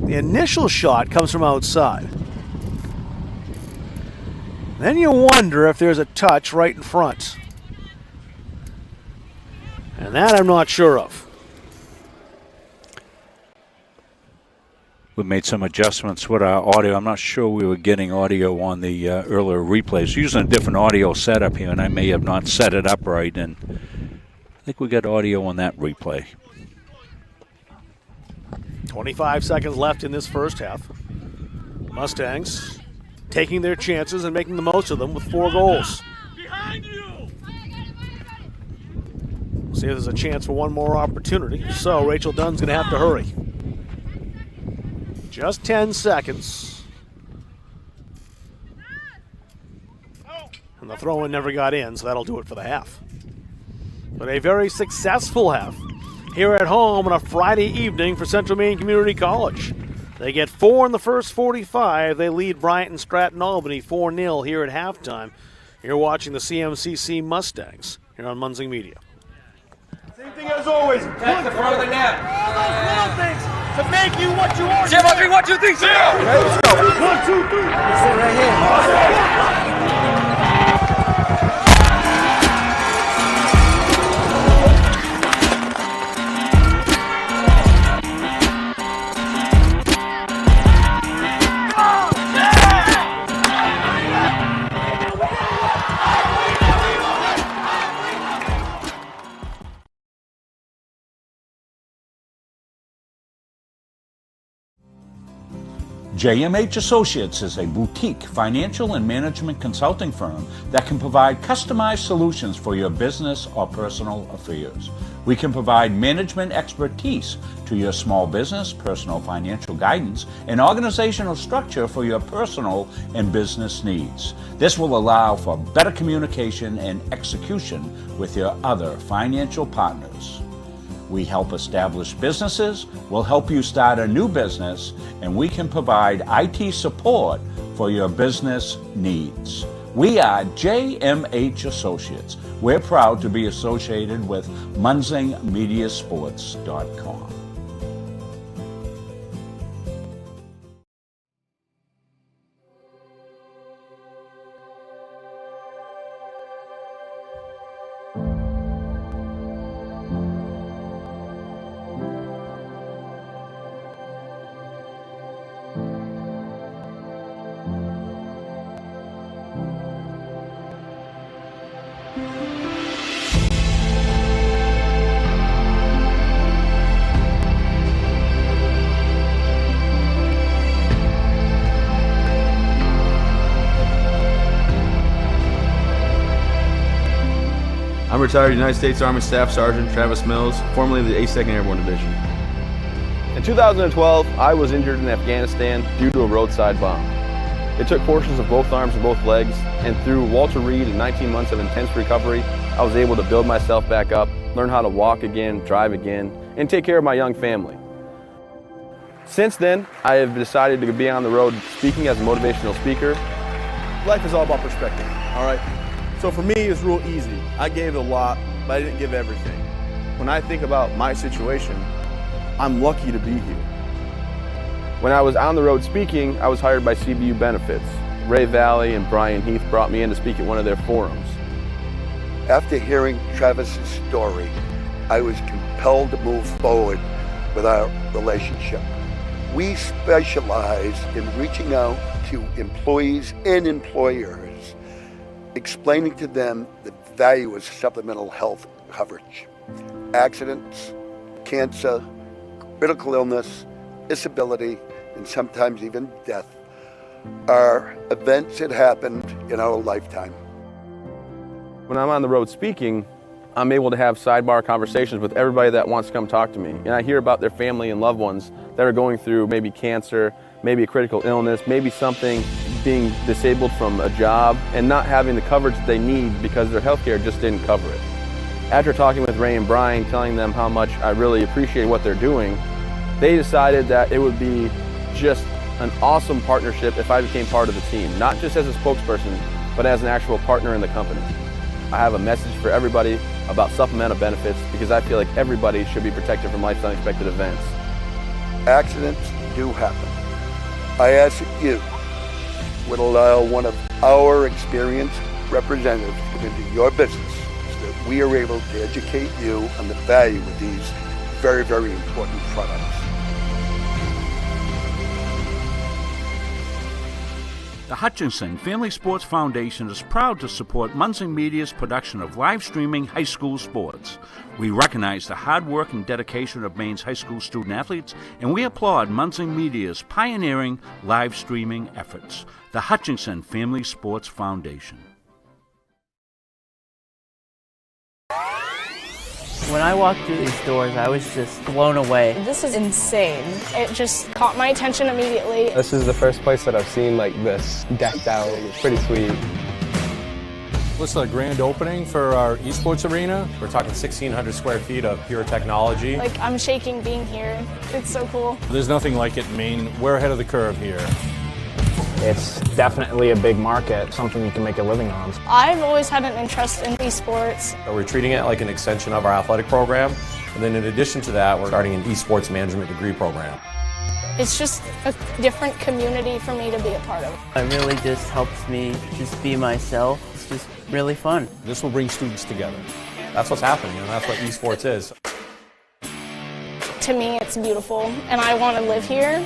The initial shot comes from outside. Then you wonder if there's a touch right in front. And that I'm not sure of. We made some adjustments with our audio. I'm not sure we were getting audio on the earlier replays. Using a different audio setup here, and I may have not set it up right. And think we got audio on that replay. 25 seconds left in this first half. Mustangs taking their chances and making the most of them with 4 goals. Behind you! We'll see if there's a chance for one more opportunity. If so, Rachel Dunn's going to have to hurry. Just 10 seconds. And the throw-in never got in, so that'll do it for the half. But a very successful half here at home on a Friday evening for Central Maine Community College. They get 4 in the first 45. They lead Bryant Stratton Albany 4-0 here at halftime. You're watching the CMCC Mustangs here on Munzing Media. Same thing as always. Catch the front of the net. All those little things to make you what you are. 0, 3, 1, 2, 3, 0. Okay, let's go. 1, 2, 3. Sit right here. JMH Associates is a boutique financial and management consulting firm that can provide customized solutions for your business or personal affairs. We can provide management expertise to your small business, personal financial guidance, and organizational structure for your personal and business needs. This will allow for better communication and execution with your other financial partners. We help establish businesses, we'll help you start a new business, and we can provide IT support for your business needs. We are JMH Associates. We're proud to be associated with MunzingMediaSports.com. I'm retired United States Army Staff Sergeant Travis Mills, formerly of the 82nd Airborne Division. In 2012, I was injured in Afghanistan due to a roadside bomb. It took portions of both arms and both legs, and through Walter Reed and 19 months of intense recovery, I was able to build myself back up, learn how to walk again, drive again, and take care of my young family. Since then, I have decided to be on the road speaking as a motivational speaker. Life is all about perspective, all right? So for me, it's real easy. I gave a lot, but I didn't give everything. When I think about my situation, I'm lucky to be here. When I was on the road speaking, I was hired by CBU Benefits. Ray Valley and Brian Heath brought me in to speak at one of their forums. After hearing Travis's story, I was compelled to move forward with our relationship. We specialize in reaching out to employees and employers, explaining to them the value of supplemental health coverage. Accidents, cancer, critical illness, disability, and sometimes even death are events that happened in our lifetime. When I'm on the road speaking, I'm able to have sidebar conversations with everybody that wants to come talk to me. And I hear about their family and loved ones that are going through maybe cancer, maybe a critical illness, maybe something, being disabled from a job and not having the coverage that they need because their healthcare just didn't cover it. After talking with Ray and Brian, telling them how much I really appreciate what they're doing, they decided that it would be just an awesome partnership if I became part of the team, not just as a spokesperson, but as an actual partner in the company. I have a message for everybody about supplemental benefits because I feel like everybody should be protected from life's unexpected events. Accidents do happen. I ask that you would allow one of our experienced representatives to come into your business so that we are able to educate you on the value of these very, very important products. The Hutchinson Family Sports Foundation is proud to support Munson Media's production of live streaming high school sports. We recognize the hard work and dedication of Maine's high school student athletes, and we applaud Munson Media's pioneering live streaming efforts. The Hutchinson Family Sports Foundation. When I walked through these doors, I was just blown away. This is insane. It just caught my attention immediately. This is the first place that I've seen like this decked out. It's pretty sweet. This is a grand opening for our esports arena. We're talking 1,600 square feet of pure technology. Like, I'm shaking being here. It's so cool. There's nothing like it in Maine. We're ahead of the curve here. It's definitely a big market, something you can make a living on. I've always had an interest in esports. We're treating it like an extension of our athletic program. And then in addition to that, we're starting an esports management degree program. It's just a different community for me to be a part of. It really just helps me just be myself. It's just really fun. This will bring students together. That's what's happening, and that's what esports is. To me, it's beautiful, and I want to live here.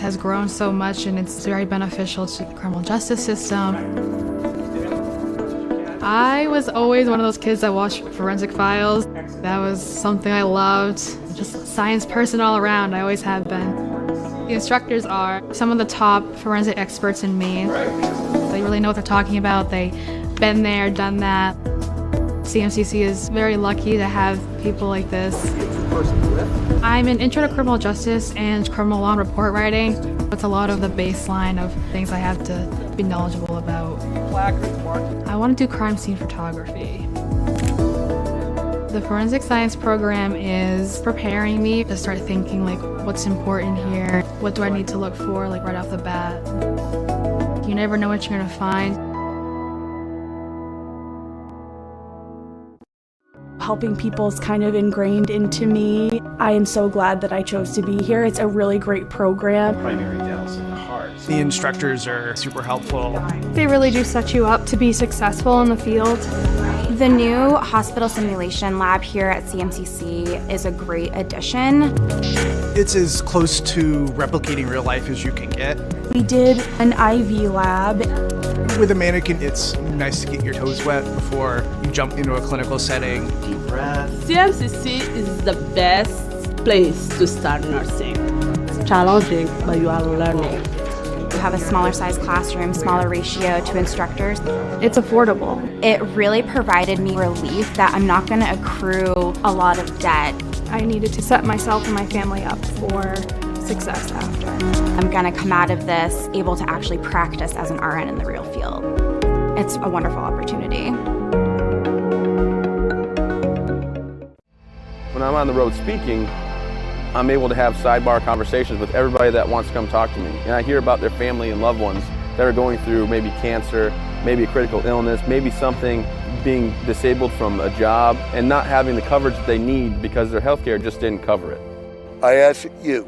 Has grown so much, and it's very beneficial to the criminal justice system. I was always one of those kids that watched Forensic Files. That was something I loved. Just a science person all around. I always have been. The instructors are some of the top forensic experts in Maine. They really know what they're talking about. They've been there, done that. CMCC is very lucky to have people like this. I'm an intro to criminal justice and criminal law and report writing. It's a lot of the baseline of things I have to be knowledgeable about. I want to do crime scene photography. The forensic science program is preparing me to start thinking like, what's important here? What do I need to look for like right off the bat? You never know what you're going to find. Helping people is kind of ingrained into me. I am so glad that I chose to be here. It's a really great program. Primary details in the heart. The instructors are super helpful. They really do set you up to be successful in the field. The new hospital simulation lab here at CMCC is a great addition. It's as close to replicating real life as you can get. We did an IV lab. With a mannequin, it's nice to get your toes wet before you jump into a clinical setting. Deep breath. CMCC is the best place to start nursing. It's challenging, but you are learning. You have a smaller size classroom, smaller ratio to instructors. It's affordable. It really provided me relief that I'm not going to accrue a lot of debt. I needed to set myself and my family up for success after. I'm going to come out of this able to actually practice as an RN in the real field. It's a wonderful opportunity. When I'm on the road speaking, I'm able to have sidebar conversations with everybody that wants to come talk to me. And I hear about their family and loved ones that are going through maybe cancer, maybe a critical illness, maybe something, being disabled from a job and not having the coverage that they need because their healthcare just didn't cover it. I ask that you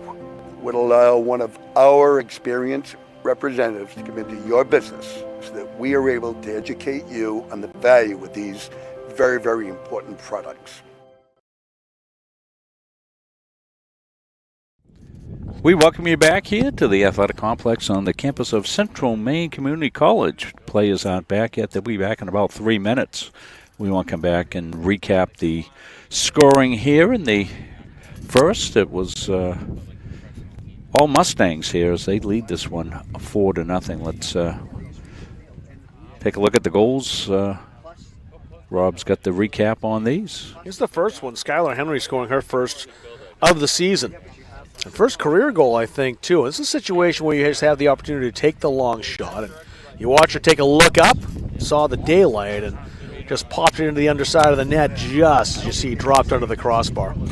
would allow one of our experienced representatives to come into your business so that we are able to educate you on the value of these very, very important products. We welcome you back here to the athletic complex on the campus of Central Maine Community College. Play is on back yet. They'll be back in about 3 minutes. We want to come back and recap the scoring here in the first. It was all Mustangs here as they lead this one 4-0. Let's take a look at the goals. Rob's got the recap on these. Here's the first one. Skylar Henry scoring her first of the season. And first career goal, I think, too. This is a situation where you just have the opportunity to take the long shot. And you watch her take a look up, saw the daylight, and just popped it into the underside of the net just as you see dropped under the crossbar. And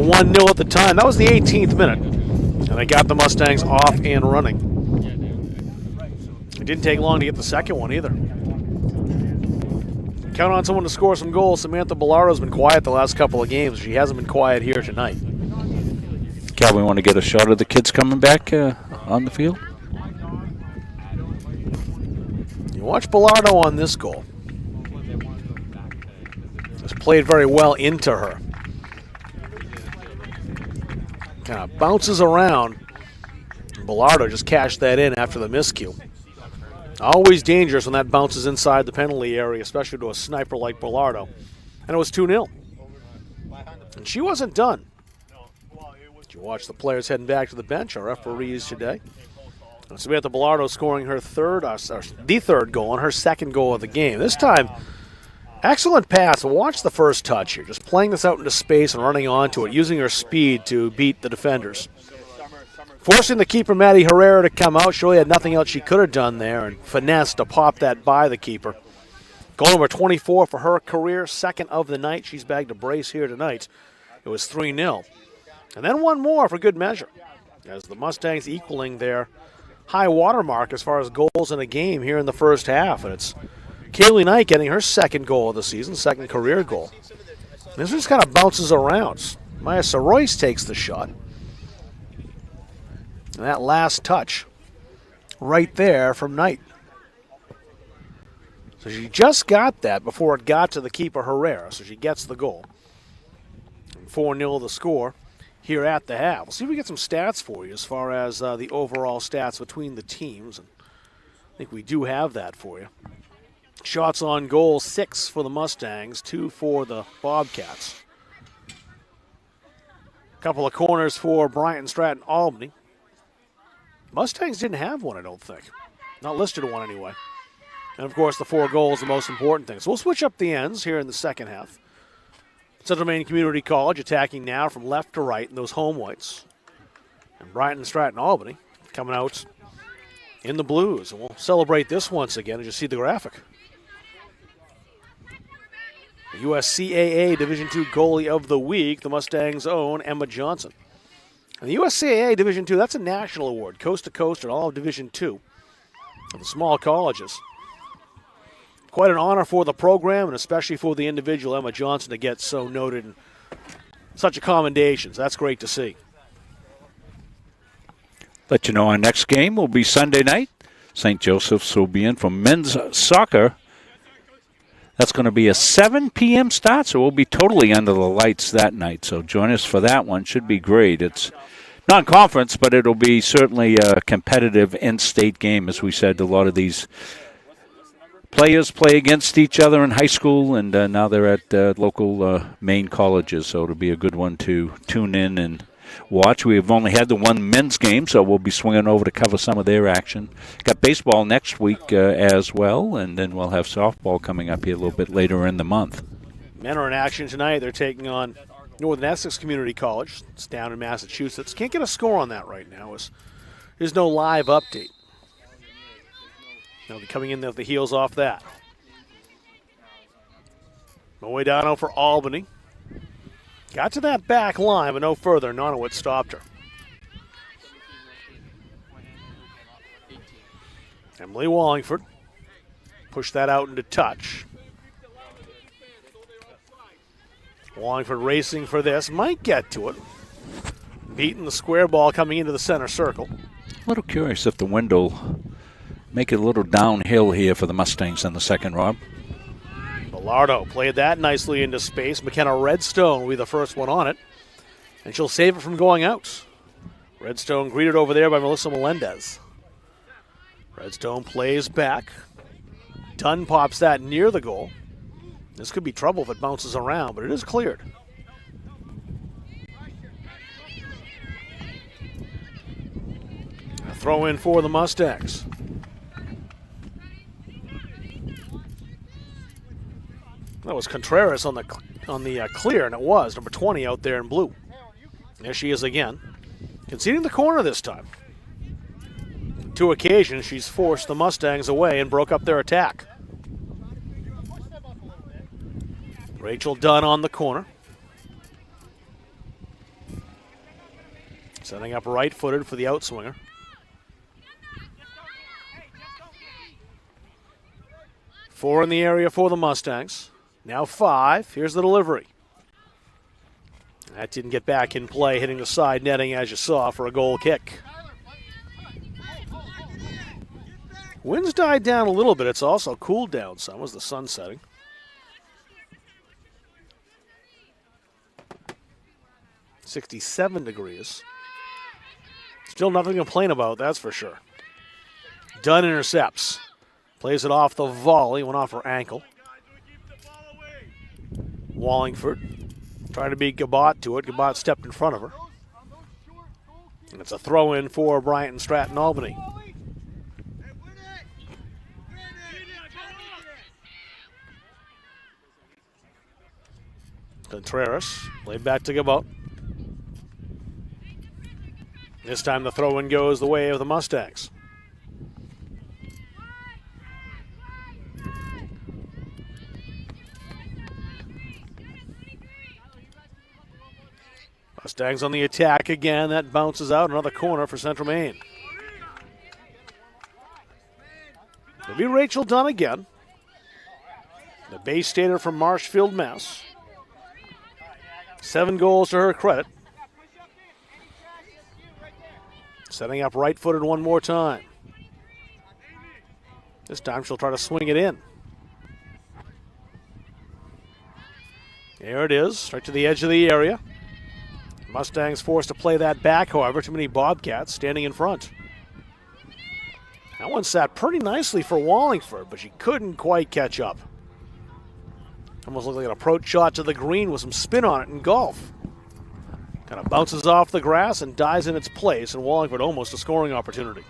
1-0 at the time. That was the 18th minute. And they got the Mustangs off and running. It didn't take long to get the second one either. Count on someone to score some goals. Samantha Bellardo's been quiet the last couple of games. She hasn't been quiet here tonight. Cal, we want to get a shot of the kids coming back on the field. You watch Bellardo on this goal. Just played very well into her. Kind of bounces around. Bellardo just cashed that in after the miscue. Always dangerous when that bounces inside the penalty area, especially to a sniper like Bellardo. And it was 2-0. And she wasn't done. You watch the players heading back to the bench, our referees today. And Samantha Bellardo scoring her the third goal and her second goal of the game. This time, excellent pass. Watch the first touch here. Just playing this out into space and running onto it, using her speed to beat the defenders. Forcing the keeper, Maddie Herrera, to come out. She really had nothing else she could have done there, and finesse to pop that by the keeper. Goal number 24 for her career, second of the night. She's bagged a brace here tonight. It was 3-0. And then one more for good measure, as the Mustangs equaling their high water mark as far as goals in a game here in the first half. And it's Kaylee Knight getting her second goal of the season, second career goal. And this just kind of bounces around. Maya Soroyce takes the shot. And that last touch right there from Knight. So she just got that before it got to the keeper Herrera, so she gets the goal. 4-0 the score here at the half. We'll see if we get some stats for you as far as the overall stats between the teams. And I think we do have that for you. Shots on goal, 6 for the Mustangs, 2 for the Bobcats. A couple of corners for Bryant Stratton, Albany. Mustangs didn't have one, I don't think. Not listed one anyway. And, of course, the 4 goals, the most important thing. So we'll switch up the ends here in the second half. Central Maine Community College attacking now from left to right in those home whites. And Bryant Stratton, Albany coming out in the blues. And we'll celebrate this once again as you see the graphic. The USCAA Division II Goalie of the Week, the Mustangs' own Emma Johnson. And the USCAA Division II, that's a national award, coast to coast in all of Division II of the small colleges. Quite an honor for the program, and especially for the individual, Emma Johnson, to get so noted and such a commendation. So that's great to see. Let you know our next game will be Sunday night. St. Joseph's will be in for men's soccer. That's going to be a 7 p.m. start, so we'll be totally under the lights that night. So join us for that one. Should be great. It's non-conference, but it'll be certainly a competitive in-state game. As we said, a lot of these players play against each other in high school, and now they're at local Maine colleges, so it'll be a good one to tune in and watch. We've only had the one men's game, so we'll be swinging over to cover some of their action. Got baseball next week as well, and then we'll have softball coming up here a little bit later in the month. Men are in action tonight. They're taking on Northern Essex Community College. It's down in Massachusetts. Can't get a score on that right now. There's no live update. They'll be coming in at the heels off that. Moedano for Albany. Got to that back line, but no further. Nonowitz stopped her. Emily Wallingford pushed that out into touch. Wallingford racing for this. Might get to it. Beating the square ball coming into the center circle. A little curious if the wind will make it a little downhill here for the Mustangs in the second, Rob. Bellardo played that nicely into space. McKenna Redstone will be the first one on it. And she'll save it from going out. Redstone greeted over there by Melissa Melendez. Redstone plays back. Dunn pops that near the goal. This could be trouble if it bounces around, but it is cleared. A throw in for the Mustangs. That was Contreras on the clear, and it was number 20 out there in blue. There she is again, conceding the corner this time. On 2 occasions, she's forced the Mustangs away and broke up their attack. Rachel Dunn on the corner. Setting up right-footed for the outswinger. Four in the area for the Mustangs. Now 5. Here's the delivery. That didn't get back in play, hitting the side netting as you saw for a goal kick. Winds died down a little bit. It's also cooled down some as the sun setting. .67 degrees. Still nothing to complain about, that's for sure. Dunn intercepts. Plays it off the volley, went off her ankle. Wallingford trying to beat Gabot to it. Gabot stepped in front of her. And it's a throw in for Bryant Stratton, Albany. Contreras played back to Gabot. This time the throw in goes the way of the Mustangs. Mustangs on the attack again. That bounces out. Another corner for Central Maine. It'll be Rachel Dunn again. The Bay Stater from Marshfield, Mass. 7 goals to her credit. Setting up right-footed one more time. This time she'll try to swing it in. There it is, right to the edge of the area. Mustangs forced to play that back, however. Too many Bobcats standing in front. That one sat pretty nicely for Wallingford, but she couldn't quite catch up. Almost looked like an approach shot to the green with some spin on it in golf. Kind of bounces off the grass and dies in its place, and Wallingford almost a scoring opportunity.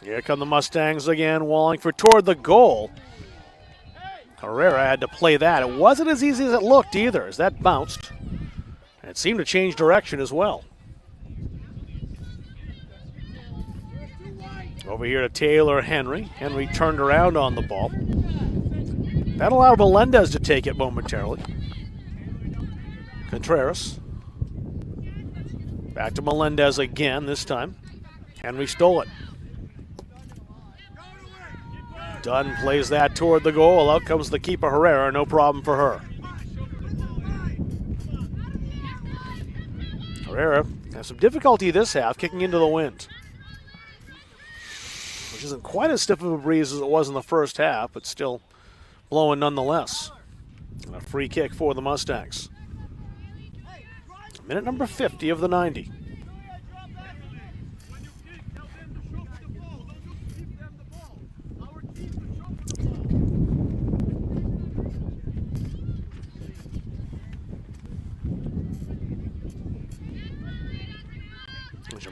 Here come the Mustangs again. Wallingford toward the goal. Herrera had to play that. It wasn't as easy as it looked either, as that bounced. And it seemed to change direction as well. Over here to Taylor Henry. Henry turned around on the ball. That allowed Melendez to take it momentarily. Contreras. Back to Melendez again this time. Henry stole it. Dunn plays that toward the goal. Out comes the keeper Herrera. No problem for her. Herrera has some difficulty this half kicking into the wind, which isn't quite as stiff of a breeze as it was in the first half, but still blowing nonetheless. And a free kick for the Mustangs. Minute number 50 of the 90.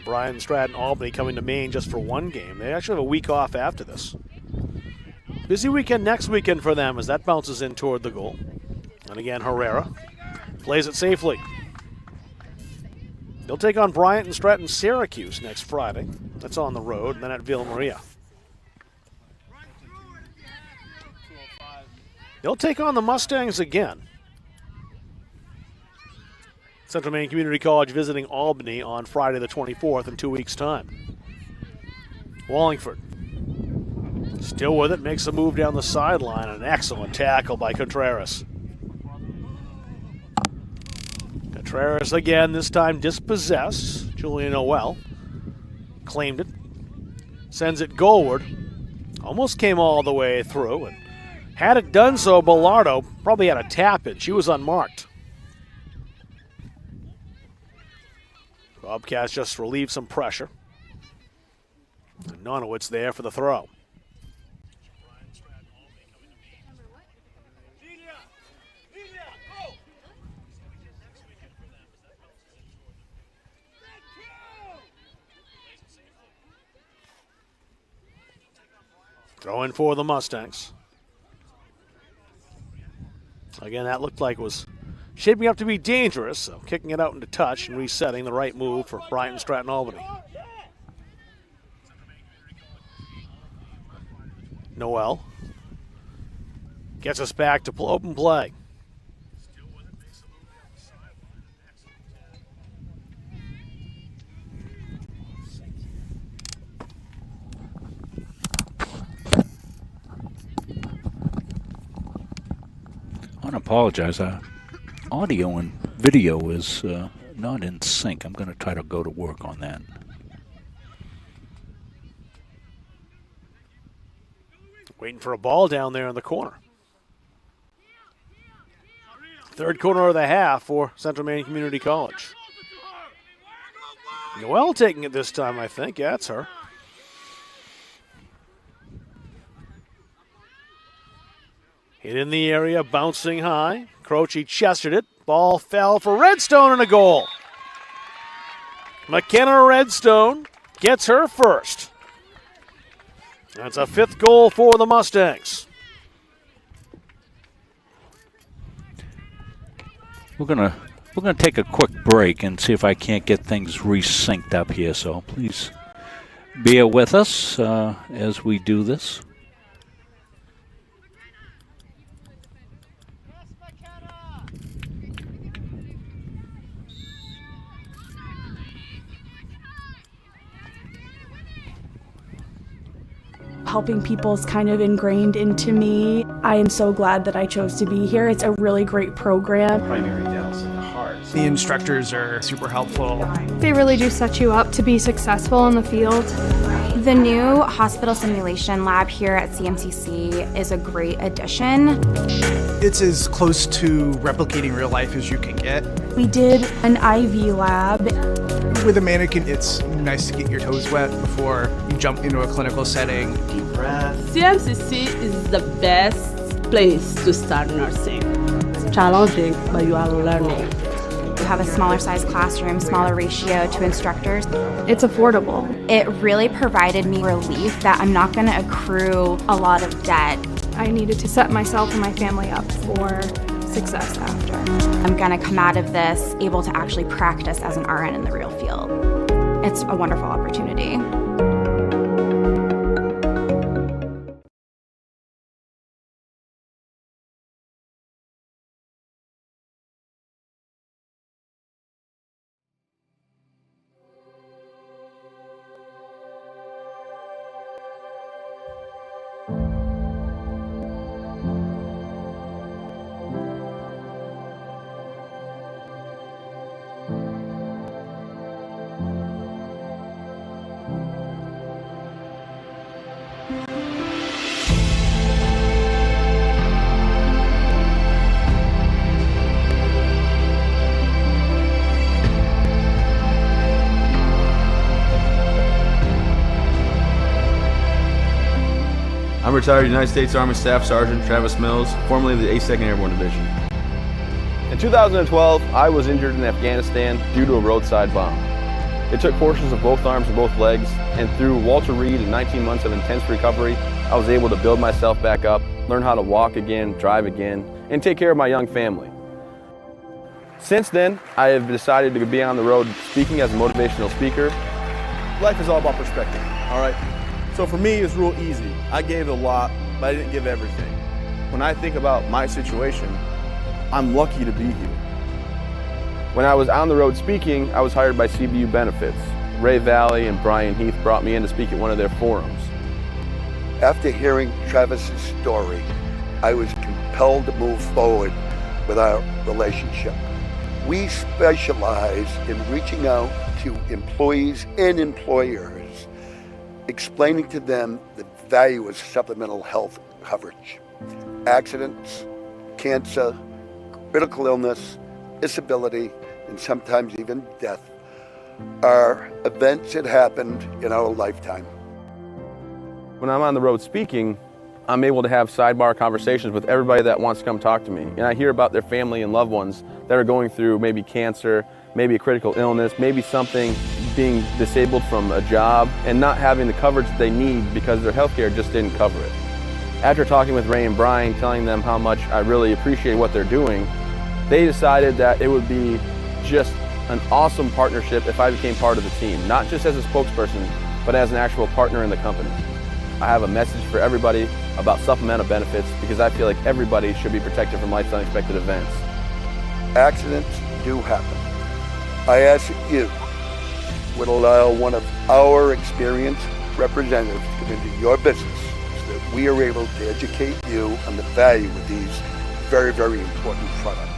Bryant Stratton, Albany coming to Maine just for one game. They actually have a week off after this. Busy weekend next weekend for them as that bounces in toward the goal. And again, Herrera plays it safely. They'll take on Bryant and Stratton Syracuse next Friday. That's on the road, and then at Villa Maria. They'll take on the Mustangs again. Central Maine Community College visiting Albany on Friday the 24th in 2 weeks' time. Wallingford still with it, makes a move down the sideline. An excellent tackle by Contreras. Contreras again, this time dispossessed. Julian Noel claimed it. Sends it goalward. Almost came all the way through. And had it done so, Bellardo probably had a tap in. She was unmarked. Bobcats just relieved some pressure. Nonowitz there for the throw. Throwing for the Mustangs. Again, that looked like it was shaping up to be dangerous, so kicking it out into touch and resetting the right move for Bryant Stratton, Albany. Noel gets us back to open play. I want to apologize. Audio and video is not in sync. I'm going to try to go to work on that. Waiting for a ball down there in the corner. Third corner of the half for Central Maine Community College. Noel taking it this time, I think. Yeah, it's her. Hit in the area, bouncing high. Croce chested it. Ball fell for Redstone and a goal. McKenna Redstone gets her first. That's a fifth goal for the Mustangs. We're gonna take a quick break and see if I can't get things resynced up here. So please bear with us as we do this. Helping people is kind of ingrained into me. I am so glad that I chose to be here. It's a really great program. Primary dental and the heart. The instructors are super helpful. They really do set you up to be successful in the field. The new hospital simulation lab here at CMCC is a great addition. It's as close to replicating real life as you can get. We did an IV lab. With a mannequin, it's nice to get your toes wet before you jump into a clinical setting. Deep breath. CMCC is the best place to start nursing. It's challenging, but you are learning. You have a smaller size classroom, smaller ratio to instructors. It's affordable. It really provided me relief that I'm not going to accrue a lot of debt. I needed to set myself and my family up for success after. I'm going to come out of this able to actually practice as an RN in the real field. It's a wonderful opportunity. I'm retired United States Army Staff Sergeant Travis Mills, formerly of the 82nd Airborne Division. In 2012, I was injured in Afghanistan due to a roadside bomb. It took portions of both arms and both legs, and through Walter Reed and 19 months of intense recovery, I was able to build myself back up, learn how to walk again, drive again, and take care of my young family. Since then, I have decided to be on the road speaking as a motivational speaker. Life is all about perspective, all right? So for me, it's real easy. I gave a lot, but I didn't give everything. When I think about my situation, I'm lucky to be here. When I was on the road speaking, I was hired by CBU Benefits. Ray Valley and Brian Heath brought me in to speak at one of their forums. After hearing Travis's story, I was compelled to move forward with our relationship. We specialize in reaching out to employees and employers, explaining to them the value of supplemental health coverage. Accidents, cancer, critical illness, disability, and sometimes even death are events that happened in our lifetime. When I'm on the road speaking, I'm able to have sidebar conversations with everybody that wants to come talk to me. And I hear about their family and loved ones that are going through maybe cancer, maybe a critical illness, maybe something, being disabled from a job and not having the coverage they need because their healthcare just didn't cover it. After talking with Ray and Brian, telling them how much I really appreciate what they're doing, they decided that it would be just an awesome partnership if I became part of the team, not just as a spokesperson, but as an actual partner in the company. I have a message for everybody about supplemental benefits because I feel like everybody should be protected from life's unexpected events. Accidents do happen. I ask that you would allow one of our experienced representatives to come into your business so that we are able to educate you on the value of these very, very important products.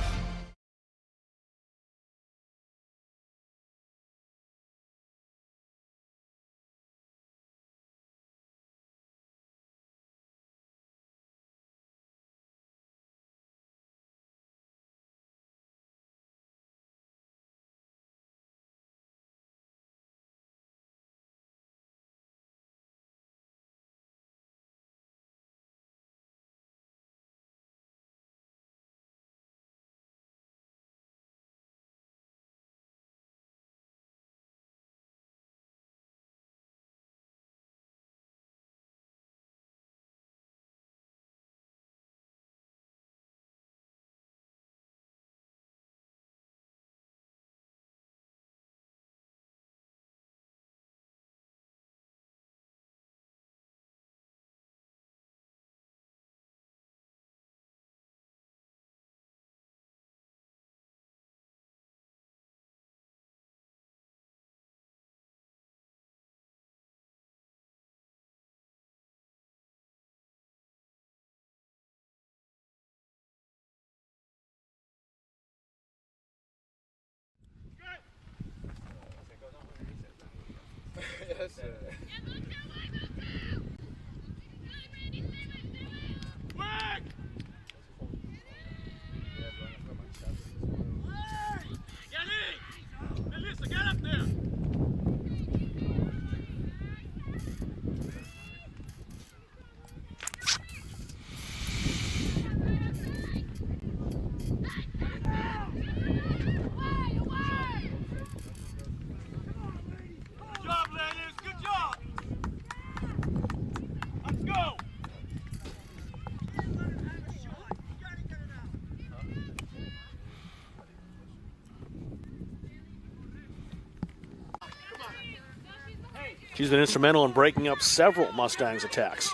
She's been instrumental in breaking up several Mustangs attacks.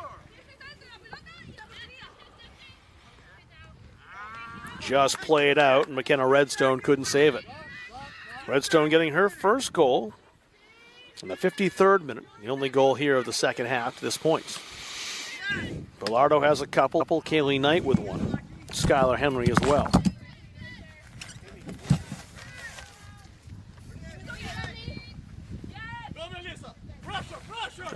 Just played out, and McKenna Redstone couldn't save it. Redstone getting her first goal in the 53rd minute, the only goal here of the second half to this point. Bellardo has a couple, Kaylee Knight with one, Skylar Henry as well.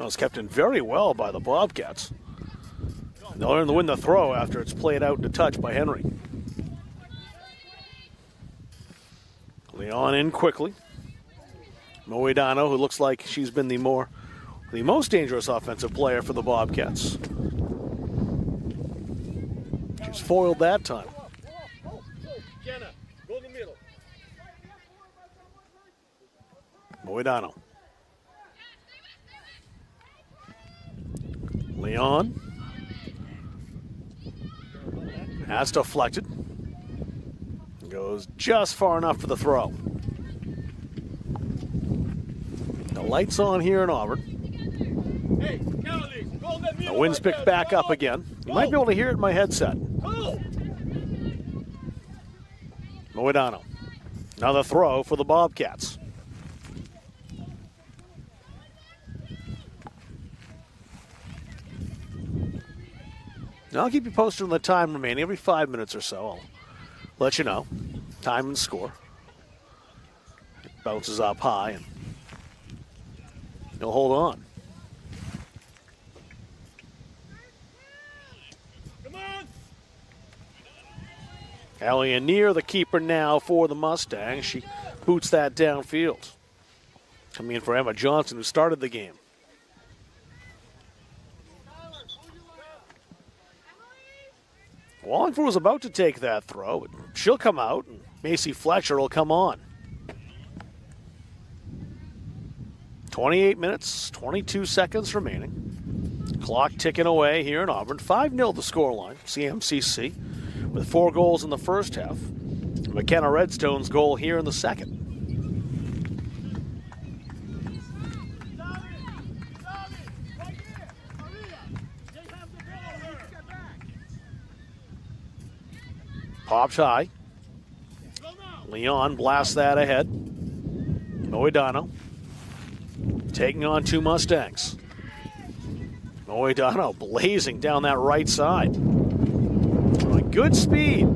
It's kept in very well by the Bobcats. They'll learn to win the throw after it's played out to touch by Henry. Leon in quickly. Moedano, who looks like she's been the most dangerous offensive player for the Bobcats. She's foiled that time. Moedano. Leon has deflected. Goes just far enough for the throw. The lights on here in Auburn. The wind's picked back up again. You might be able to hear it in my headset. Moedano. Another throw for the Bobcats. Now I'll keep you posted on the time remaining. Every 5 minutes or so, I'll let you know. Time and score. It bounces up high, and you'll hold on. Come on! Elliot near the keeper now for the Mustangs. She boots that downfield. Coming in for Emma Johnson, who started the game. Wallingford was about to take that throw, but she'll come out, and Macy Fletcher will come on. 28 minutes, 22 seconds remaining. Clock ticking away here in Auburn. 5-0 the scoreline, CMCC, with 4 goals in the first half. McKenna Redstone's goal here in the second. Popped high. Leon blasts that ahead. Moedano taking on 2 Mustangs. Moedano blazing down that right side. Good speed.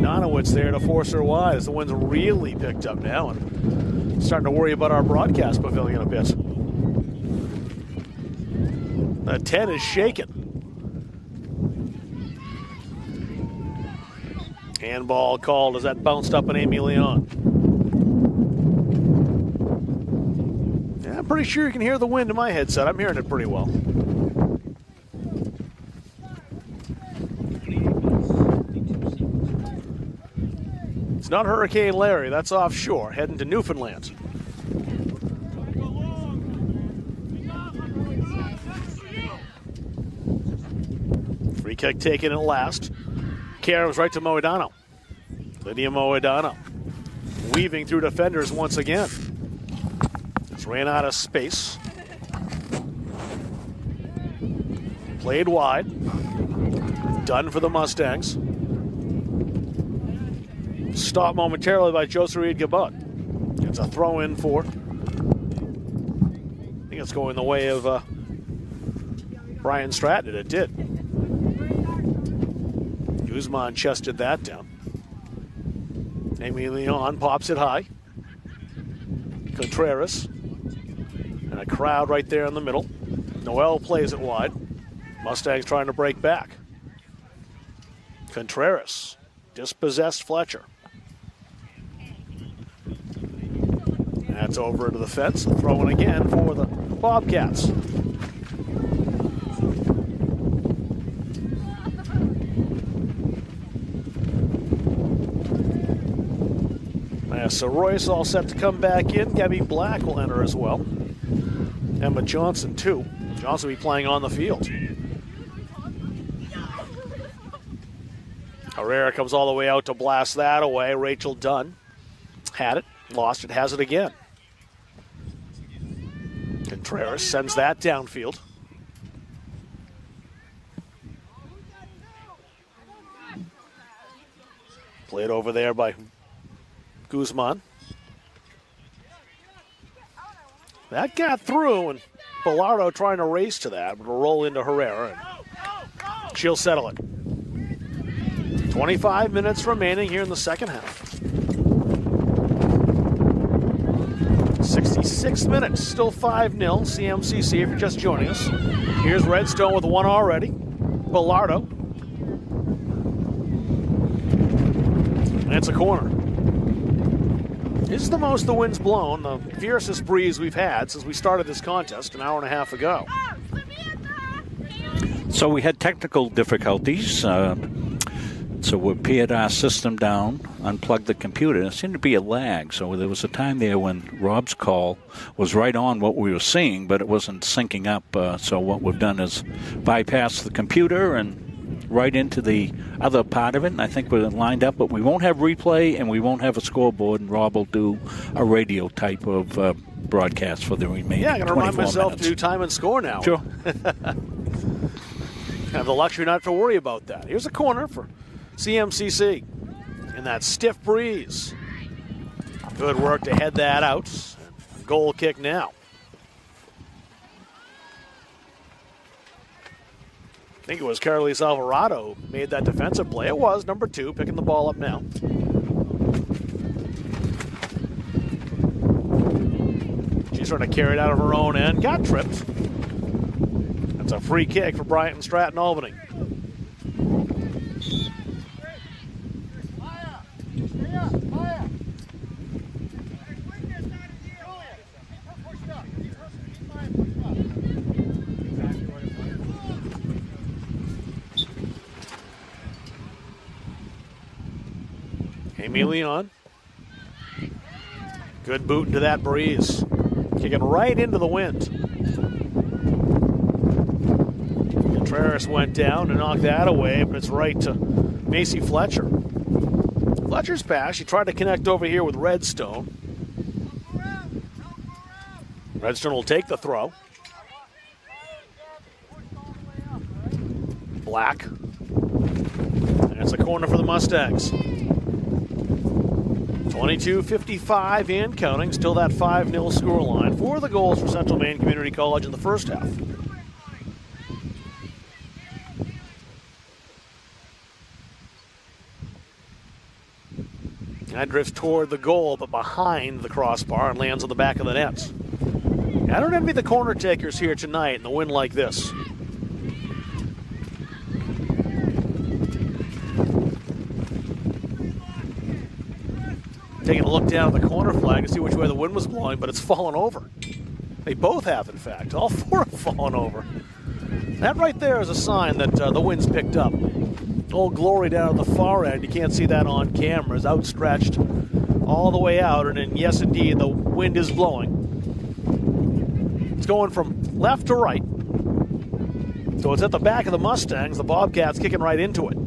Donowitz there to force her wide as the wind's really picked up now and starting to worry about our broadcast pavilion a bit. The 10 is shaking. Handball called as that bounced up on Amy Leon. Yeah, I'm pretty sure you can hear the wind in my headset. I'm hearing it pretty well. It's not Hurricane Larry. That's offshore, heading to Newfoundland. Free kick taken at last. Carries right to Moedano. Lydia Moedano weaving through defenders once again. Just ran out of space. Played wide. Done for the Mustangs. Stopped momentarily by Josereed Gabot. It's a throw in for. I think it's going the way of Bryant Stratton. It did. Guzman chested that down. Amy Leon pops it high. Contreras. And a crowd right there in the middle. Noel plays it wide. Mustangs trying to break back. Contreras dispossessed Fletcher. That's over into the fence. Throwing again for the Bobcats. So Royce all set to come back in. Gabby Black will enter as well. Emma Johnson too. Johnson will be playing on the field. Herrera comes all the way out to blast that away. Rachel Dunn had it, lost it, has it again. Contreras sends that downfield. Played over there by Guzman. That got through, and Bilardo trying to race to that, but will roll into Herrera, and she'll settle it. 25 minutes remaining here in the second half. 66 minutes, still 5-0, CMCC if you're just joining us. Here's Redstone with one already. Bilardo. And it's a corner. This is the most the wind's blown, the fiercest breeze we've had since we started this contest an hour and a half ago. So we had technical difficulties. So we pared our system down, unplugged the computer. There seemed to be a lag. So there was a time there when Rob's call was right on what we were seeing, but it wasn't syncing up. So what we've done is bypass the computer and right into the other part of it, and I think we're lined up, but we won't have replay and we won't have a scoreboard, and Rob will do a radio type of broadcast for the remaining 24 minutes. Yeah, I'm going to remind myself to do time and score now. Sure. I have the luxury not to worry about that. Here's a corner for CMCC in that stiff breeze. Good work to head that out. Goal kick now. I think it was Carolise Alvarado who made that defensive play. It was number 2, picking the ball up now. She's trying to carry it out of her own end. Got tripped. That's a free kick for Bryant Stratton, Albany. Amy Leon. Good boot into that breeze. Kicking right into the wind. Contreras went down and knocked that away, but it's right to Macy Fletcher. Fletcher's pass, she tried to connect over here with Redstone. Redstone will take the throw. Black. And it's a corner for the Mustangs. 22:55 and counting. Still that 5-0 scoreline. 4 of the goals for Central Maine Community College in the first half. That drifts toward the goal, but behind the crossbar and lands on the back of the nets. I don't envy the corner takers here tonight in the wind like this. Taking a look down at the corner flag to see which way the wind was blowing, but it's fallen over. They both have, in fact. All 4 have fallen over. That right there is a sign that the wind's picked up. Old Glory down at the far end. You can't see that on camera. Is outstretched all the way out, and then, yes, indeed, the wind is blowing. It's going from left to right. So it's at the back of the Mustangs. The Bobcats kicking right into it.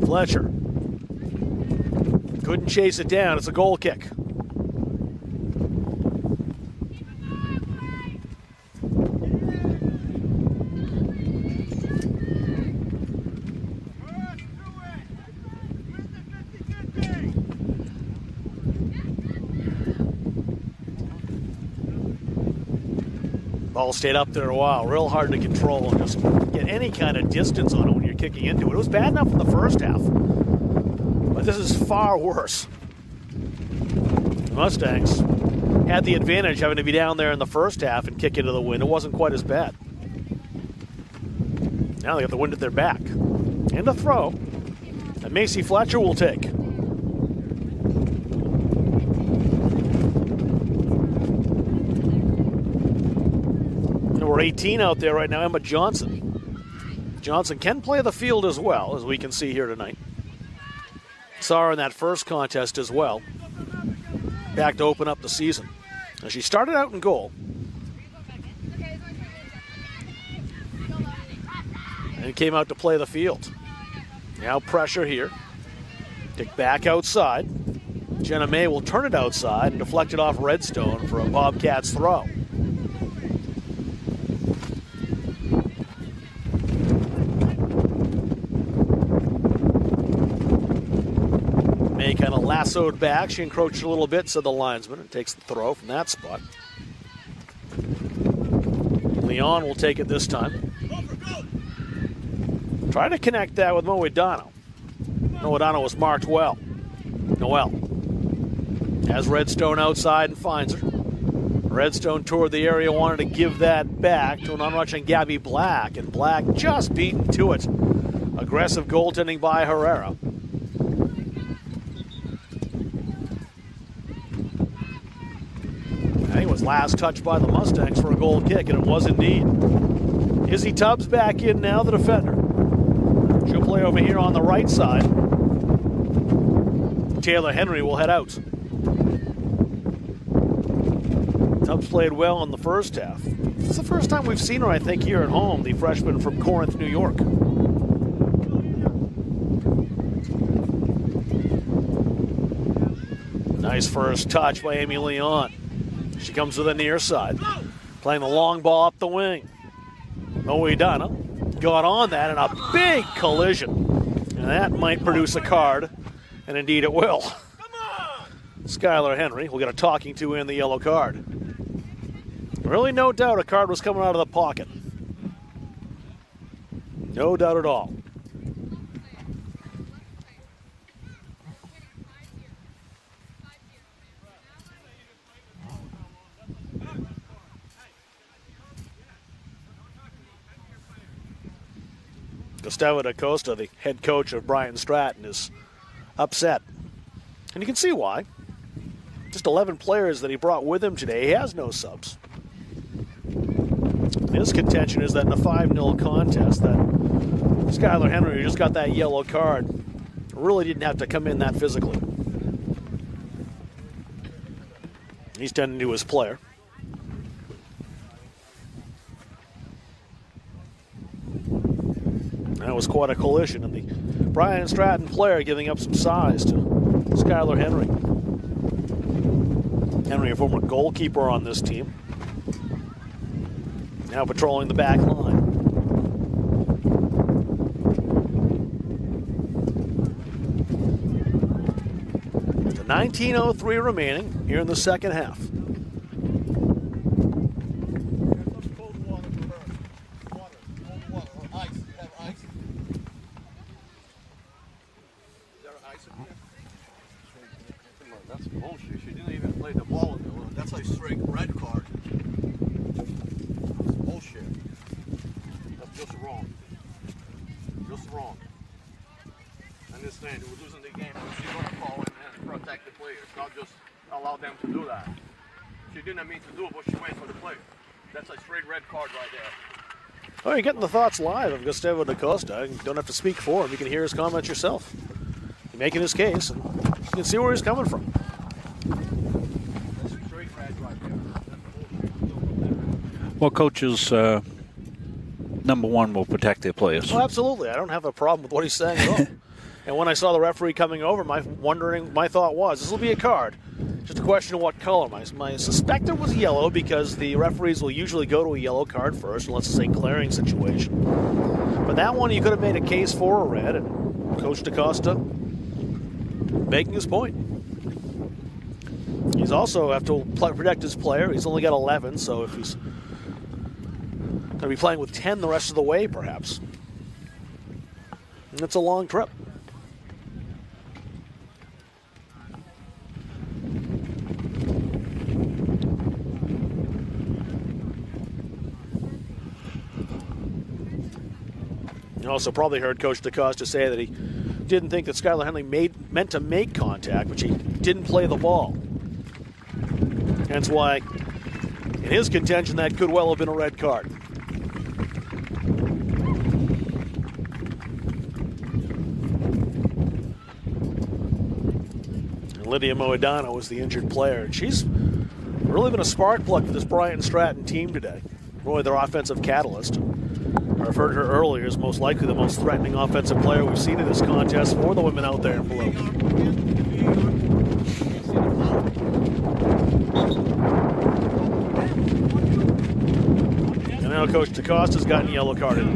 Fletcher couldn't chase it down. It's a goal kick. Ball stayed up there a while. Real hard to control and just get any kind of distance on it when you're kicking into it. It was bad enough in the first half, but this is far worse. The Mustangs had the advantage having to be down there in the first half and kick into the wind. It wasn't quite as bad. Now they got the wind at their back. And a throw that Macy Fletcher will take. Number 18 out there right now, Emma Johnson. Johnson can play the field as well, as we can see here tonight. Saw her in that first contest as well. Back to open up the season. Now she started out in goal. And came out to play the field. Now pressure here. Kick back outside. Jenna May will turn it outside and deflect it off Redstone for a Bobcats throw. May kind of lassoed back. She encroached a little bit, said the linesman, and takes the throw from that spot. Leon will take it this time. Try to connect that with Moedano. Moedano was marked well. Noel has Redstone outside and finds her. Redstone toward the area, wanted to give that back to an unrushing Gabby Black, and Black just beaten to it. Aggressive goaltending by Herrera. I think it was last touched by the Mustangs for a goal kick, and it was indeed. Izzy Tubbs back in now, the defender. She'll play over here on the right side. Taylor Henry will head out. Tubbs played well in the first half. It's the first time we've seen her, I think, here at home, the freshman from Corinth, New York. Nice first touch by Amy Leon. She comes to the near side, playing the long ball up the wing. Moedano got on that in a big collision, and that might produce a card, and indeed it will. Skylar Henry will get a talking to in the yellow card. Really no doubt a card was coming out of the pocket. No doubt at all. Gustavo da Costa, the head coach of Bryant Stratton, is upset. And you can see why. Just 11 players that he brought with him today. He has no subs. His contention is that in a 5-0 contest, that Skylar Henry, who just got that yellow card, really didn't have to come in that physically. He's tending to his player. That was quite a collision, and the Bryant Stratton player giving up some size to Skylar Henry. Henry, a former goalkeeper on this team, now patrolling the back line. The 19:03 remaining here in the second half. That's bullshit. She didn't even play the ball. That's a straight red card. Bullshit. That's just wrong. Just wrong. Understand, we're losing the game, but she's going to call in and protect the players, not just allow them to do that. She didn't mean to do it, but she went for the play. That's a straight red card right there. Oh, you're getting the thoughts live of Gustavo da Costa. You don't have to speak for him. You can hear his comments yourself. He's making his case, and you can see where he's coming from. That's a straight red right there. Well, coaches, number one, will protect their players. Oh, absolutely. I don't have a problem with what he's saying at all. And when I saw the referee coming over, my thought was, this will be a card. Just a question of what color. My suspect it was yellow because the referees will usually go to a yellow card first unless it's a clearing situation. But that one you could have made a case for a red, and Coach DaCosta making his point. He's also have to protect his player. He's only got 11, so if he's going to be playing with 10 the rest of the way, perhaps. And it's a long trip. You also probably heard Coach DaCosta say that he didn't think that Skylar Henry meant to make contact, but she didn't play the ball. Hence why, in his contention, that could well have been a red card. And Lydia Moedano was the injured player. And she's really been a spark plug for this Bryant Stratton team today. Really their offensive catalyst. I've heard her earlier is most likely the most threatening offensive player we've seen in this contest for the women out there in blue. And now Coach DaCosta's gotten yellow carded.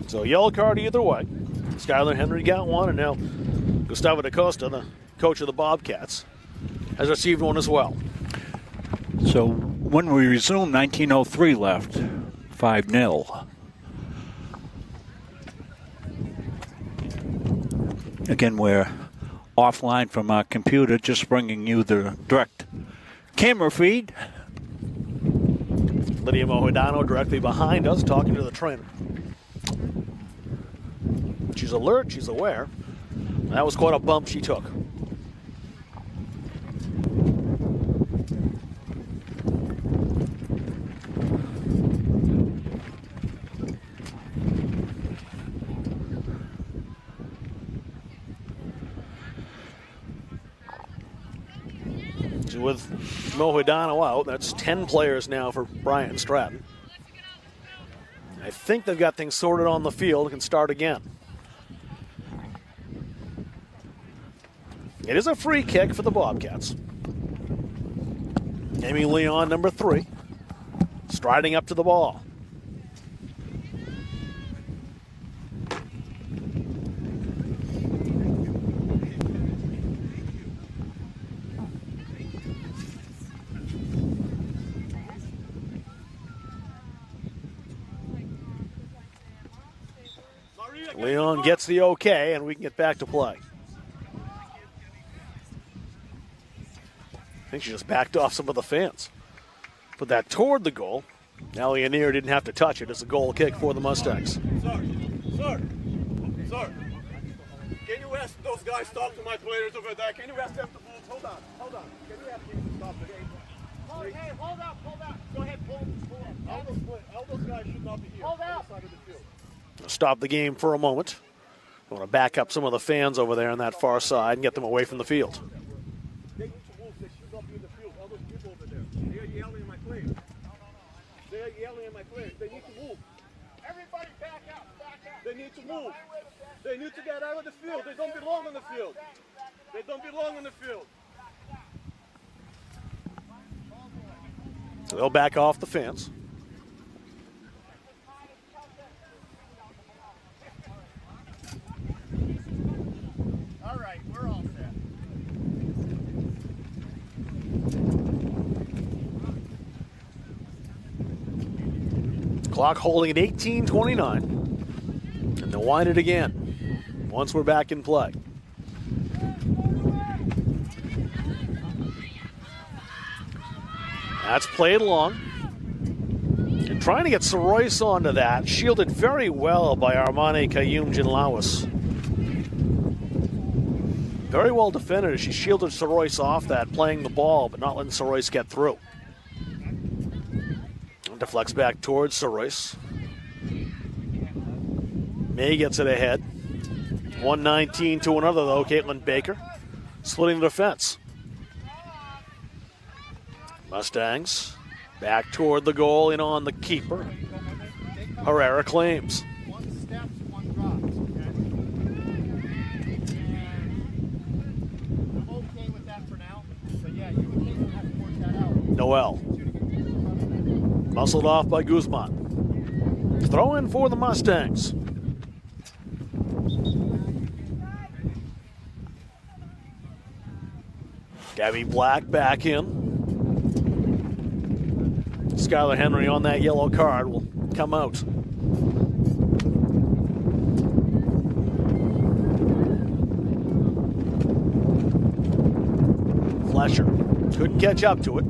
So yellow card either way. Skylar Henry got one, and now Gustavo DaCosta, the coach of the Bobcats, has received one as well. So when we resume, 19:03 left, 5-0. Again, we're offline from our computer, just bringing you the direct camera feed. Lydia Moedano directly behind us, talking to the trainer. She's alert, she's aware. That was quite a bump she took. With Moedano out, that's 10 players now for Bryant Stratton. I think they've got things sorted on the field and can start again. It is a free kick for the Bobcats. Amy Leon, number 3, striding up to the ball. Leon gets the okay, and we can get back to play. I think she just backed off some of the fans. Put that toward the goal. Now Leonier didn't have to touch it. It's a goal kick for the Mustangs. Sir. Can you ask those guys talk to my players over there? Can you ask them to move? Hold on. Can you ask them to stop the game? Hey, hold up. Go ahead, pull up. All those guys should not be here. Hold up. On the side of the field. Stop the game for a moment. I want to back up some of the fans over there on that far side and get them away from the field. They need to move. They should not be in the field. All those people over there. They are yelling at my players. They need to move. Everybody back up. They need to move. They need to get out of the field. They don't belong on the field. So they'll back off the fans. All right, we're all set. Clock holding at 18:29. And they'll wind it again once we're back in play. That's played long. And trying to get Soroyce onto that. Shielded very well by Armane Kayum-Jinlawis. Very well defended as she shielded Soroyce off that, playing the ball, but not letting Soroyce get through. And deflects back towards Soroyce. May gets it ahead. 119 to another, though. Caitlin Baker splitting the defense. Mustangs back toward the goal, in on the keeper. Herrera claims. One steps, one drops, okay? I'm okay with that for now. So yeah, you and Caitlin have to work that out. Noel. Muscled off by Guzman. Throw in for the Mustangs. Gabby Black back in. Skylar Henry on that yellow card will come out. Flesher couldn't catch up to it.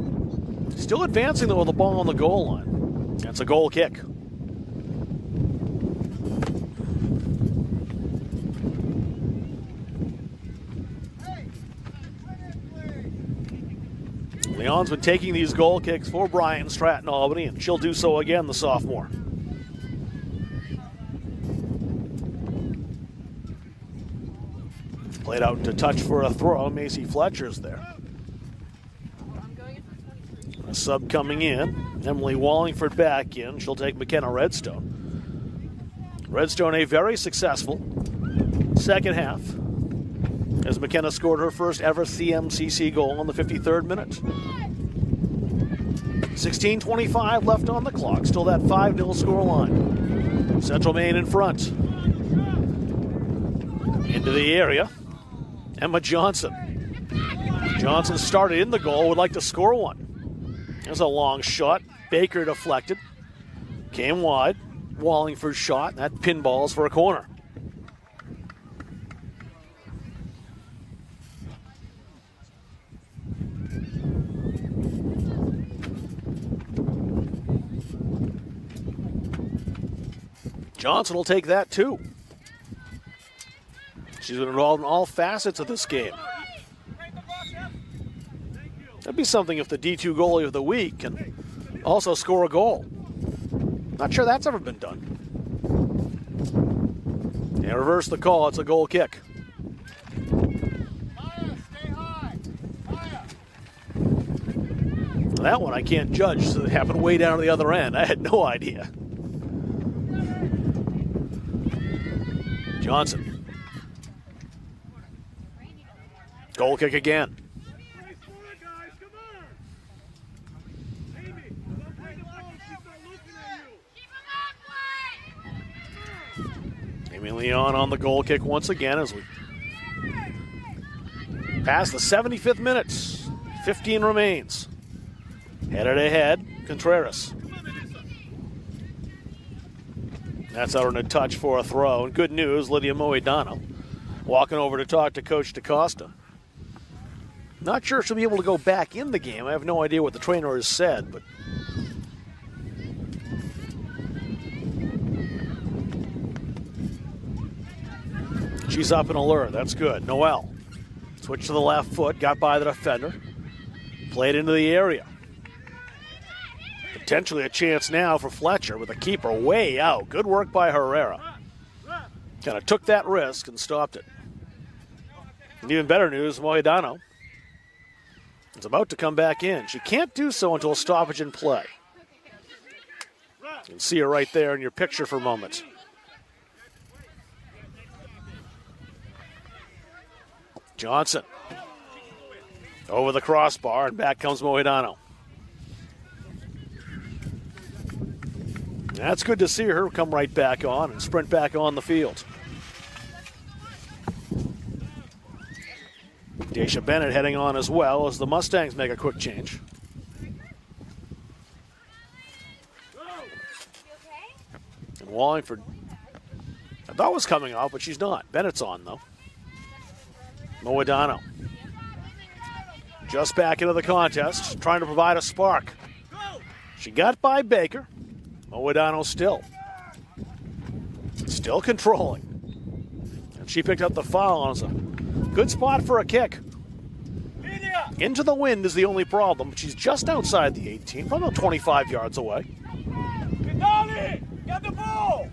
Still advancing though with the ball on the goal line. That's a goal kick. Leon's been taking these goal kicks for Bryant Stratton Albany, and she'll do so again, the sophomore. Played out to touch for a throw. Macy Fletcher's there. A sub coming in. Emily Wallingford back in. She'll take McKenna Redstone. Redstone a very successful second half, as McKenna scored her first ever CMCC goal in the 53rd minute. 16:25 left on the clock. Still that 5-0 score line. Central Maine in front. Into the area. Emma Johnson. Johnson started in the goal, would like to score one. There's a long shot. Baker deflected. Came wide. Wallingford shot. That pinballs for a corner. Johnson will take that too. She's been involved in all facets of this game. That'd be something if the D2 goalie of the week can also score a goal. Not sure that's ever been done. Yeah, reverse the call. It's a goal kick. That one I can't judge. So it happened way down to the other end. I had no idea. Johnson. Goal kick again. Amy Leon on the goal kick once again as we pass the 75th minute. 15 remains. Headed ahead, Contreras. That's out on a touch for a throw. And good news, Lydia Moedano walking over to talk to Coach DaCosta. Not sure she'll be able to go back in the game. I have no idea what the trainer has said, but She's up and alert. That's good. Noel. Switch to the left foot. Got by the defender. Played into the area. Potentially a chance now for Fletcher with the keeper way out. Good work by Herrera. Kind of took that risk and stopped it. And even better news, Moedano is about to come back in. She can't do so until a stoppage in play. You can see her right there in your picture for a moment. Johnson over the crossbar, and back comes Moedano. That's good to see her come right back on and sprint back on the field. Daisha Bennett heading on as well as the Mustangs make a quick change. And Wallingford, I thought was coming off, but she's not. Bennett's on, though. Moedano just back into the contest, trying to provide a spark. She got by Baker. Moedano still controlling. And she picked up the foul, and it's a good spot for a kick. Into the wind is the only problem, but she's just outside the 18, probably about 25 yards away. Get the ball!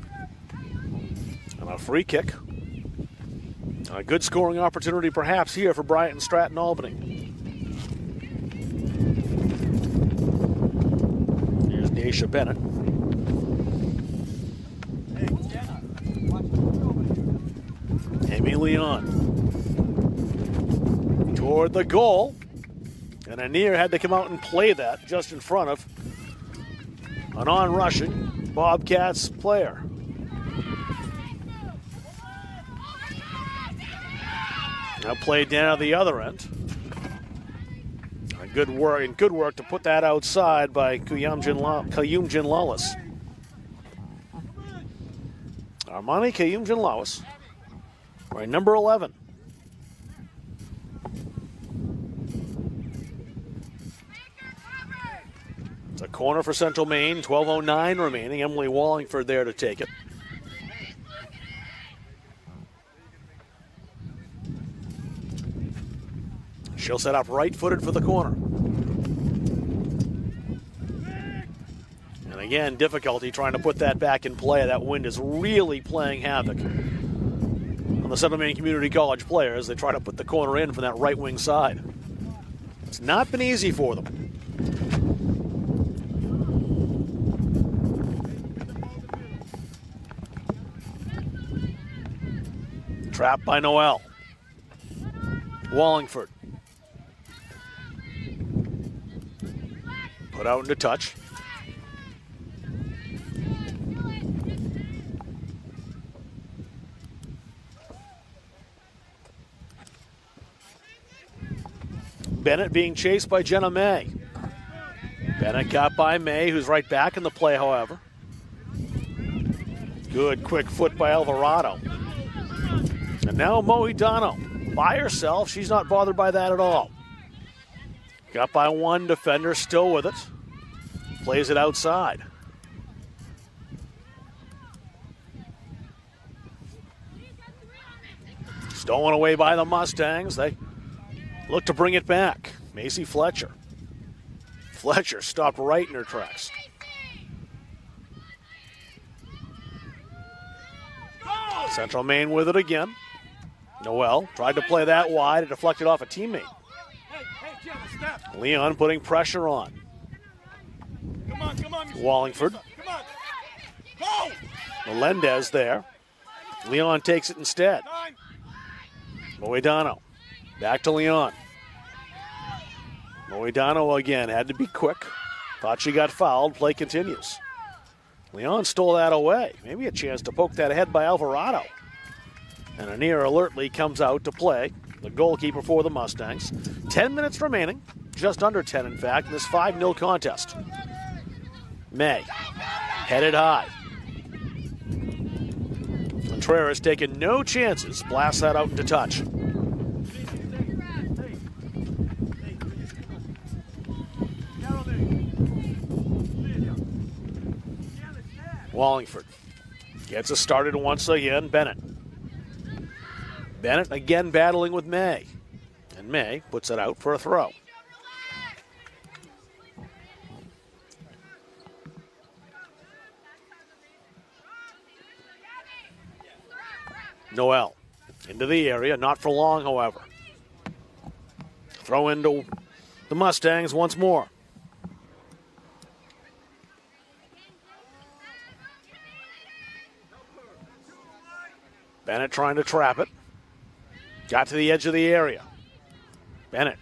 And a free kick. A good scoring opportunity perhaps here for Bryant Stratton Albany. Here's Daisha Bennett. Amy Leon toward the goal. And Anir had to come out and play that just in front of an on-rushing Bobcats player. Now played down at the other end. Good work to put that outside by Kayumjin Lawless. Armani Kayumjin Lawless, right, number 11. It's a corner for Central Maine, 12:09 remaining. Emily Wallingford there to take it. She'll set up right-footed for the corner. And again, difficulty trying to put that back in play. That wind is really playing havoc on the Central Maine Community College players. They try to put the corner in from that right wing side. It's not been easy for them. Trapped by Noel. Wallingford. Put out into touch. Bennett being chased by Jenna May. Bennett got by May, who's right back in the play, however. Good quick foot by Alvarado. And now Moedano by herself. She's not bothered by that at all. Got by one defender, still with it. Plays it outside. Stolen away by the Mustangs. They look to bring it back. Macy Fletcher. Fletcher stopped right in her tracks. Central Maine with it again. Noel tried to play that wide. It deflected off a teammate. Leon putting pressure on. Wallingford. Melendez there. Leon takes it instead. Moedano. Back to Leon. Moedano again had to be quick. Thought she got fouled. Play continues. Leon stole that away. Maybe a chance to poke that ahead by Alvarado. And Anir alertly comes out to play. The goalkeeper for the Mustangs. 10 minutes remaining. Just under 10, in fact, in this 5-0 contest. May. Headed high. Contreras taking no chances. Blasts that out into touch. Wallingford gets us started once again. Bennett. Bennett again battling with May. And May puts it out for a throw. Noel into the area, not for long, however. Throw into the Mustangs once more. Bennett trying to trap it. Got to the edge of the area. Bennett.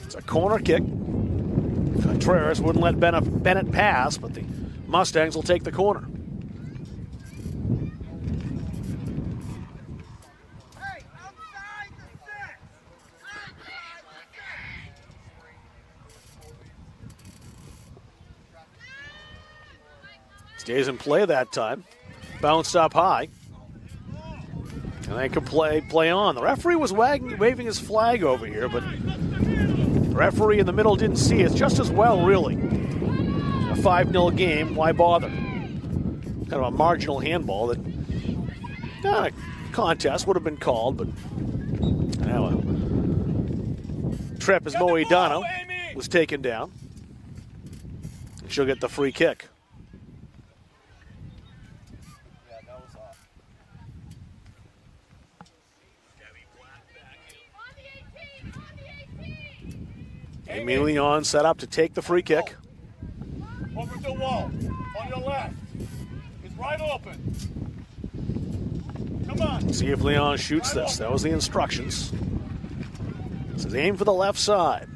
It's a corner kick. Contreras wouldn't let Bennett pass, but the Mustangs will take the corner. Stays in play that time. Bounced up high. And they can play on. The referee was waving his flag over here, but the referee in the middle didn't see it just as well, really. A 5-0 game, why bother? Kind of a marginal handball that a contest would have been called, but now a trip as Moedano was taken down. She'll get the free kick. Amy Leon set up to take the free kick. Over the wall, on your left. It's right open. Come on. See if Leon shoots this. That was the instructions. Says aim for the left side.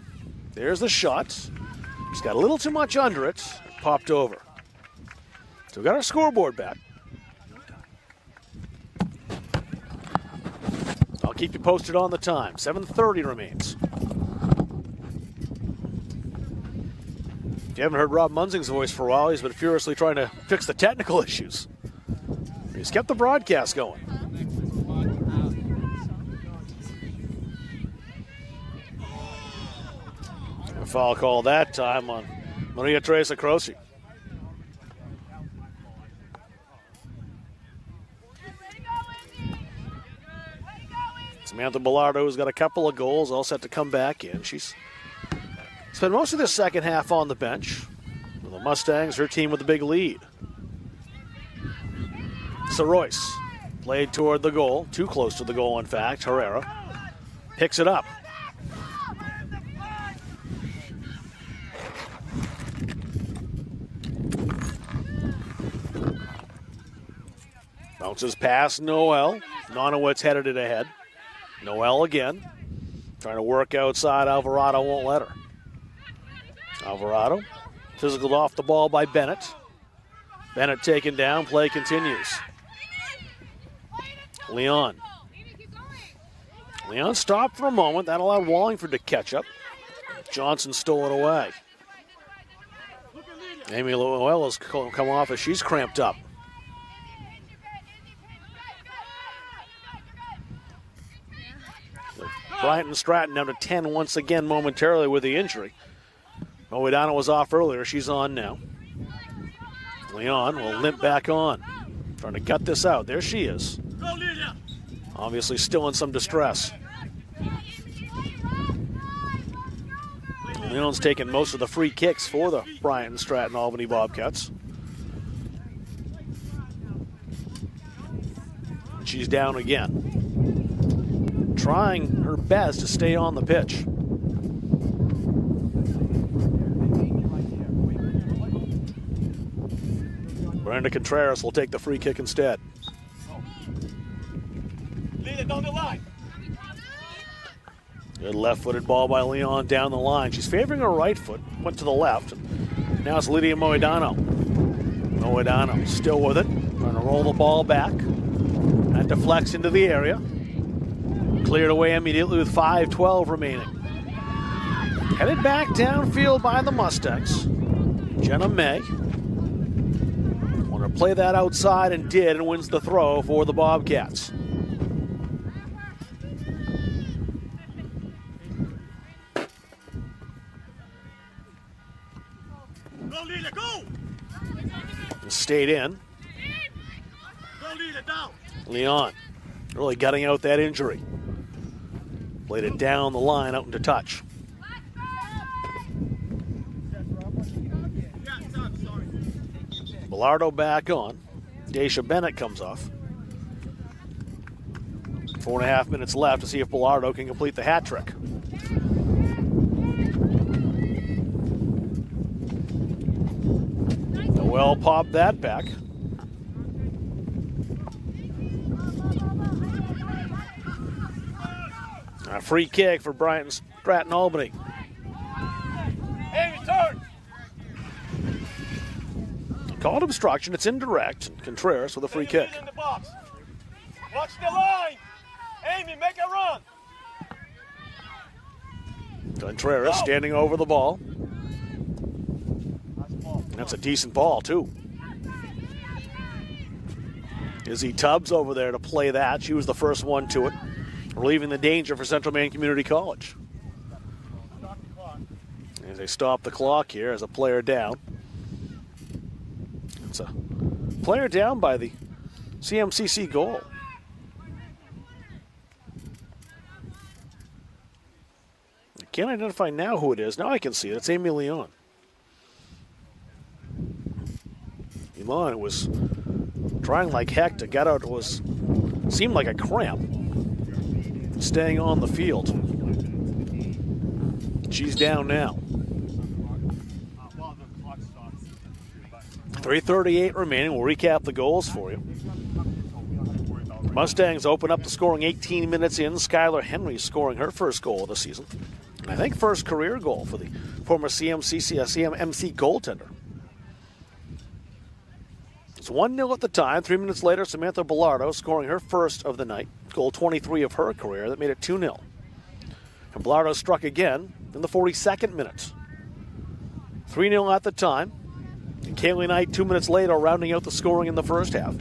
There's the shot. She's got a little too much under it. Popped over. So we got our scoreboard back. I'll keep you posted on the time. 7:30 remains. If you haven't heard Rob Munzing's voice for a while, he's been furiously trying to fix the technical issues. He's kept the broadcast going. A foul call that time on Maria Teresa Croce. Samantha Bellardo has got a couple of goals, all set to come back in. She's spent most of the second half on the bench. The Mustangs, her team with a big lead. Royce played toward the goal, too close to the goal, in fact. Herrera picks it up. Bounces past Noel. Nonowitz headed it ahead. Noel again. Trying to work outside. Alvarado won't let her. Alvarado, physical off the ball by Bennett. Bennett taken down, play continues. Leon stopped for a moment, that allowed Wallingford to catch up. Johnson stole it away. Amy Llewellyn has come off as she's cramped up. Bryant Stratton down to 10 once again momentarily with the injury. Moedano was off earlier. She's on now. Leon will limp back on. Trying to cut this out. There she is. Obviously still in some distress. Leon's taken most of the free kicks for the Bryant Stratton Albany Bobcats. She's down again. Trying her best to stay on the pitch. Brenda Contreras will take the free kick instead. Lead it down the line. Good left-footed ball by Leon down the line. She's favoring her right foot. Went to the left. Now it's Lydia Moedano. Moedano still with it. Trying to roll the ball back. That deflects into the area. Cleared away immediately with 5:12 remaining. Headed back downfield by the Mustangs. Jenna May. Want to play that outside and did, and wins the throw for the Bobcats. Go, Lila, go! Stayed in. Go, Leon really gutting out that injury. Played it down the line out into touch. Bilardo back on. Daisha Bennett comes off. 4.5 minutes left to see if Bilardo can complete the hat trick. Noel popped that back. A free kick for Bryant Stratton, Albany. Amy, turn! Called obstruction. It's indirect. Contreras with a free kick. In the box. Watch the line. Amy, make a run. Contreras standing over the ball. That's a decent ball, too. Izzy Tubbs over there to play that. She was the first one to it, relieving the danger for Central Maine Community College. As they stop the clock here as a player down. It's a player down by the CMCC goal. I can't identify now who it is. Now I can see it. It's Amy Leon. Leon was trying like heck to get out. It seemed like a cramp. Staying on the field. She's down now. 3:38 remaining. We'll recap the goals for you. Mustangs open up the scoring 18 minutes in. Skylar Henry scoring her first goal of the season. And I think first career goal for the former CMC goaltender. It's 1-0 at the time. 3 minutes later, Samantha Bilardo scoring her first of the night. Goal 23 of her career. That made it 2-0. And Bilardo struck again in the 42nd minute. 3-0 at the time. And Kaylee Knight 2 minutes later rounding out the scoring in the first half.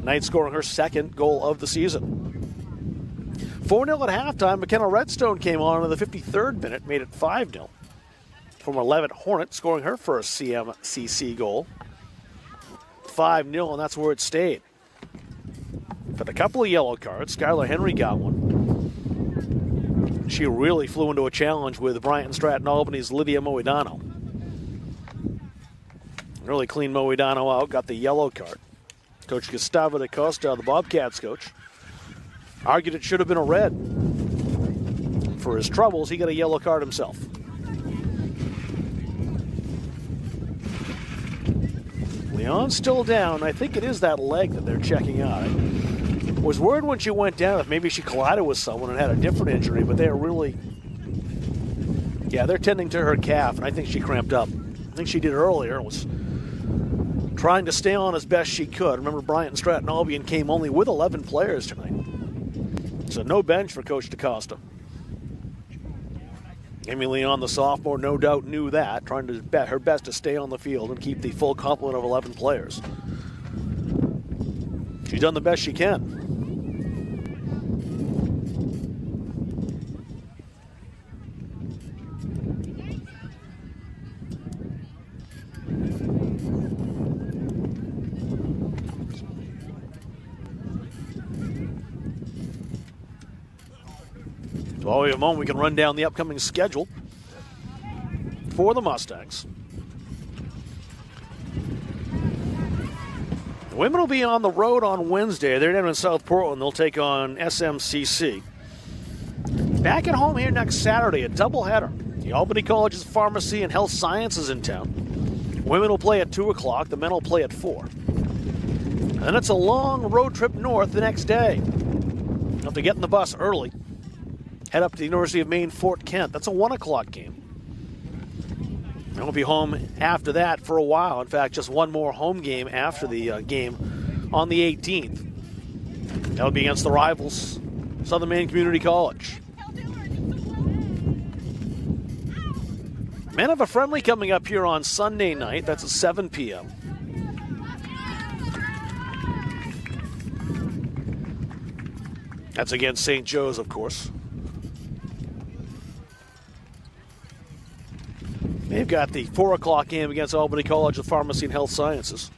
Knight scoring her second goal of the season. 4-0 at halftime. McKenna Redstone came on in the 53rd minute, made it 5-0. Former Levitt Hornet scoring her first CMCC goal. 5-0, and that's where it stayed. But a couple of yellow cards. Skylar Henry got one. She really flew into a challenge with Bryant Stratton Albany's Lydia Moedano. Really cleaned Moedano out, got the yellow card. Coach Gustavo da Costa, the Bobcats coach, argued it should have been a red. For his troubles, he got a yellow card himself. Leon's still down. I think it is that leg that they're checking out. I was worried when she went down if maybe she collided with someone and had a different injury, but they're really, they're tending to her calf, and I think she cramped up. I think she did earlier and was trying to stay on as best she could. Remember, Bryant Stratton Albion came only with 11 players tonight. So no bench for Coach DaCosta. Amy Leon, the sophomore, no doubt knew that, trying to bet her best to stay on the field and keep the full complement of 11 players. She's done the best she can. So while we have a moment, we can run down the upcoming schedule for the Mustangs. The women will be on the road on Wednesday. They're down in South Portland. They'll take on SMCC. Back at home here next Saturday, a doubleheader. The Albany College's Pharmacy and Health Sciences in town. Women will play at 2 o'clock. The men will play at 4. And then it's a long road trip north the next day. You'll have to get in the bus early. Head up to the University of Maine, Fort Kent. That's a 1 o'clock game. I won't be home after that for a while. In fact, just one more home game after the game on the 18th. That'll be against the rivals, Southern Maine Community College. Men have a friendly coming up here on Sunday night. That's at 7 p.m. That's against St. Joe's, of course. They've got the 4 o'clock game against Albany College of Pharmacy and Health Sciences.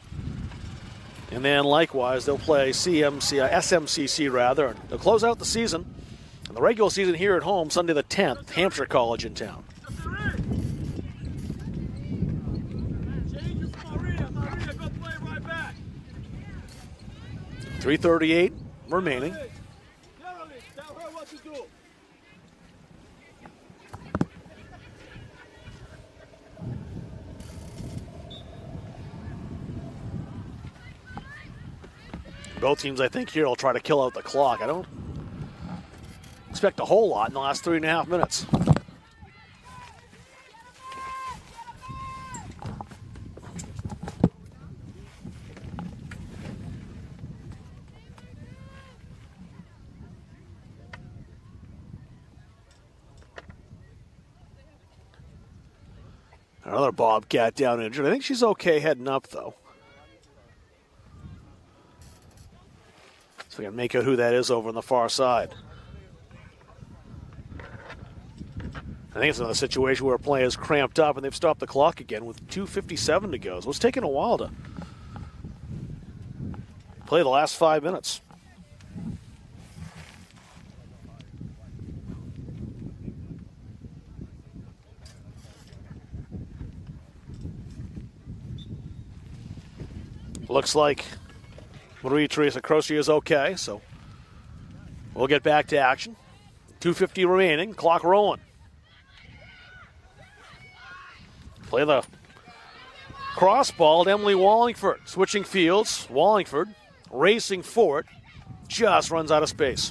And then likewise, they'll play SMCC rather, and they'll close out the season and the regular season here at home Sunday the 10th, Hampshire College in town. 3:38 remaining. Both teams, I think, here will try to kill out the clock. I don't expect a whole lot in the last 3.5 minutes. Another Bobcat down injured. I think she's okay heading up, though. So we can make out who that is over on the far side. I think it's another situation where a play is cramped up and they've stopped the clock again with 2:57 to go. So it's taken a while to play the last 5 minutes. Looks like Marie-Theresa Croce is okay, so we'll get back to action. 2:50 remaining, clock rolling. Play the cross ball to Emily Wallingford. Switching fields, Wallingford racing for it, just runs out of space.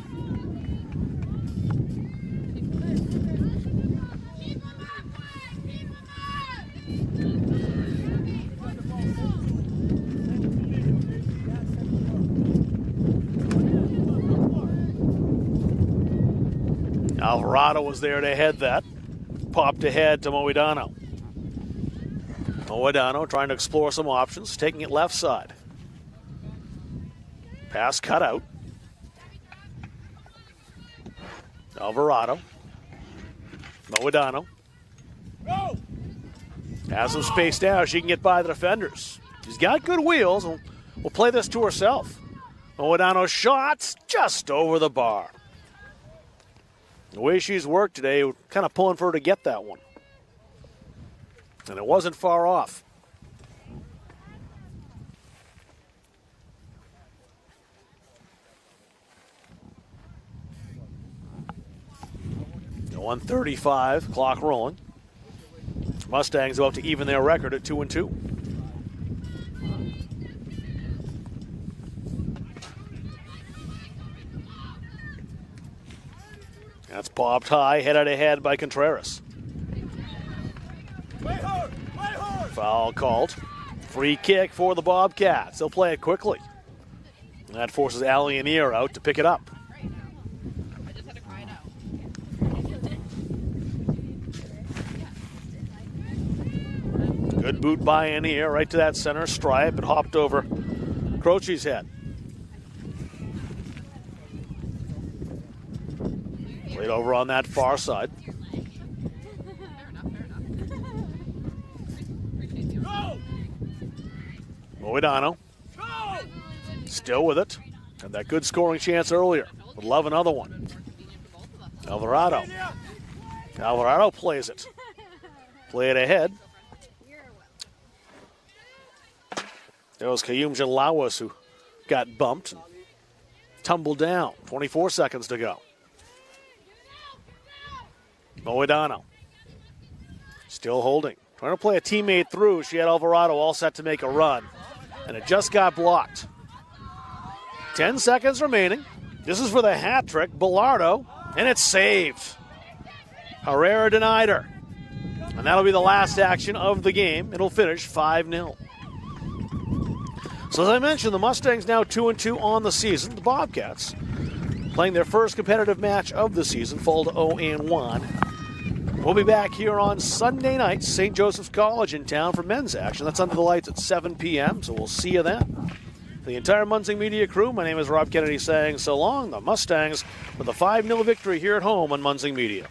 Alvarado was there to head that. Popped ahead to Moedano. Moedano trying to explore some options, taking it left side. Pass cut out. Alvarado. Moedano. Has some space now. She can get by the defenders. She's got good wheels. We'll play this to herself. Moedano's shots just over the bar. The way she's worked today, kind of pulling for her to get that one. And it wasn't far off. The 1:35, clock rolling. Mustangs about to even their record at 2-2. That's popped high, headed ahead by Contreras. Foul called. Free kick for the Bobcats. They'll play it quickly. And that forces Allianier out to pick it up. Good boot by Anier right to that center stripe. It hopped over Croce's head. Played over on that far side. Moedano. Still with it. Had that good scoring chance earlier. Would love another one. Alvarado. Alvarado plays it. Play it ahead. There was Kayum Jalawas who got bumped and tumbled down. 24 seconds to go. Moedano. Still holding. Trying to play a teammate through. She had Alvarado all set to make a run. And it just got blocked. 10 seconds remaining. This is for the hat trick. Bellardo. And it's saved. Herrera denied her. And that'll be the last action of the game. It'll finish 5-0. So as I mentioned, the Mustangs now 2-2 on the season. The Bobcats playing their first competitive match of the season, fall to 0-1. We'll be back here on Sunday night, St. Joseph's College in town for men's action. That's under the lights at 7 p.m., so we'll see you then. For the entire Munsing Media crew, my name is Rob Kennedy saying so long. The Mustangs with a 5-0 victory here at home on Munsing Media.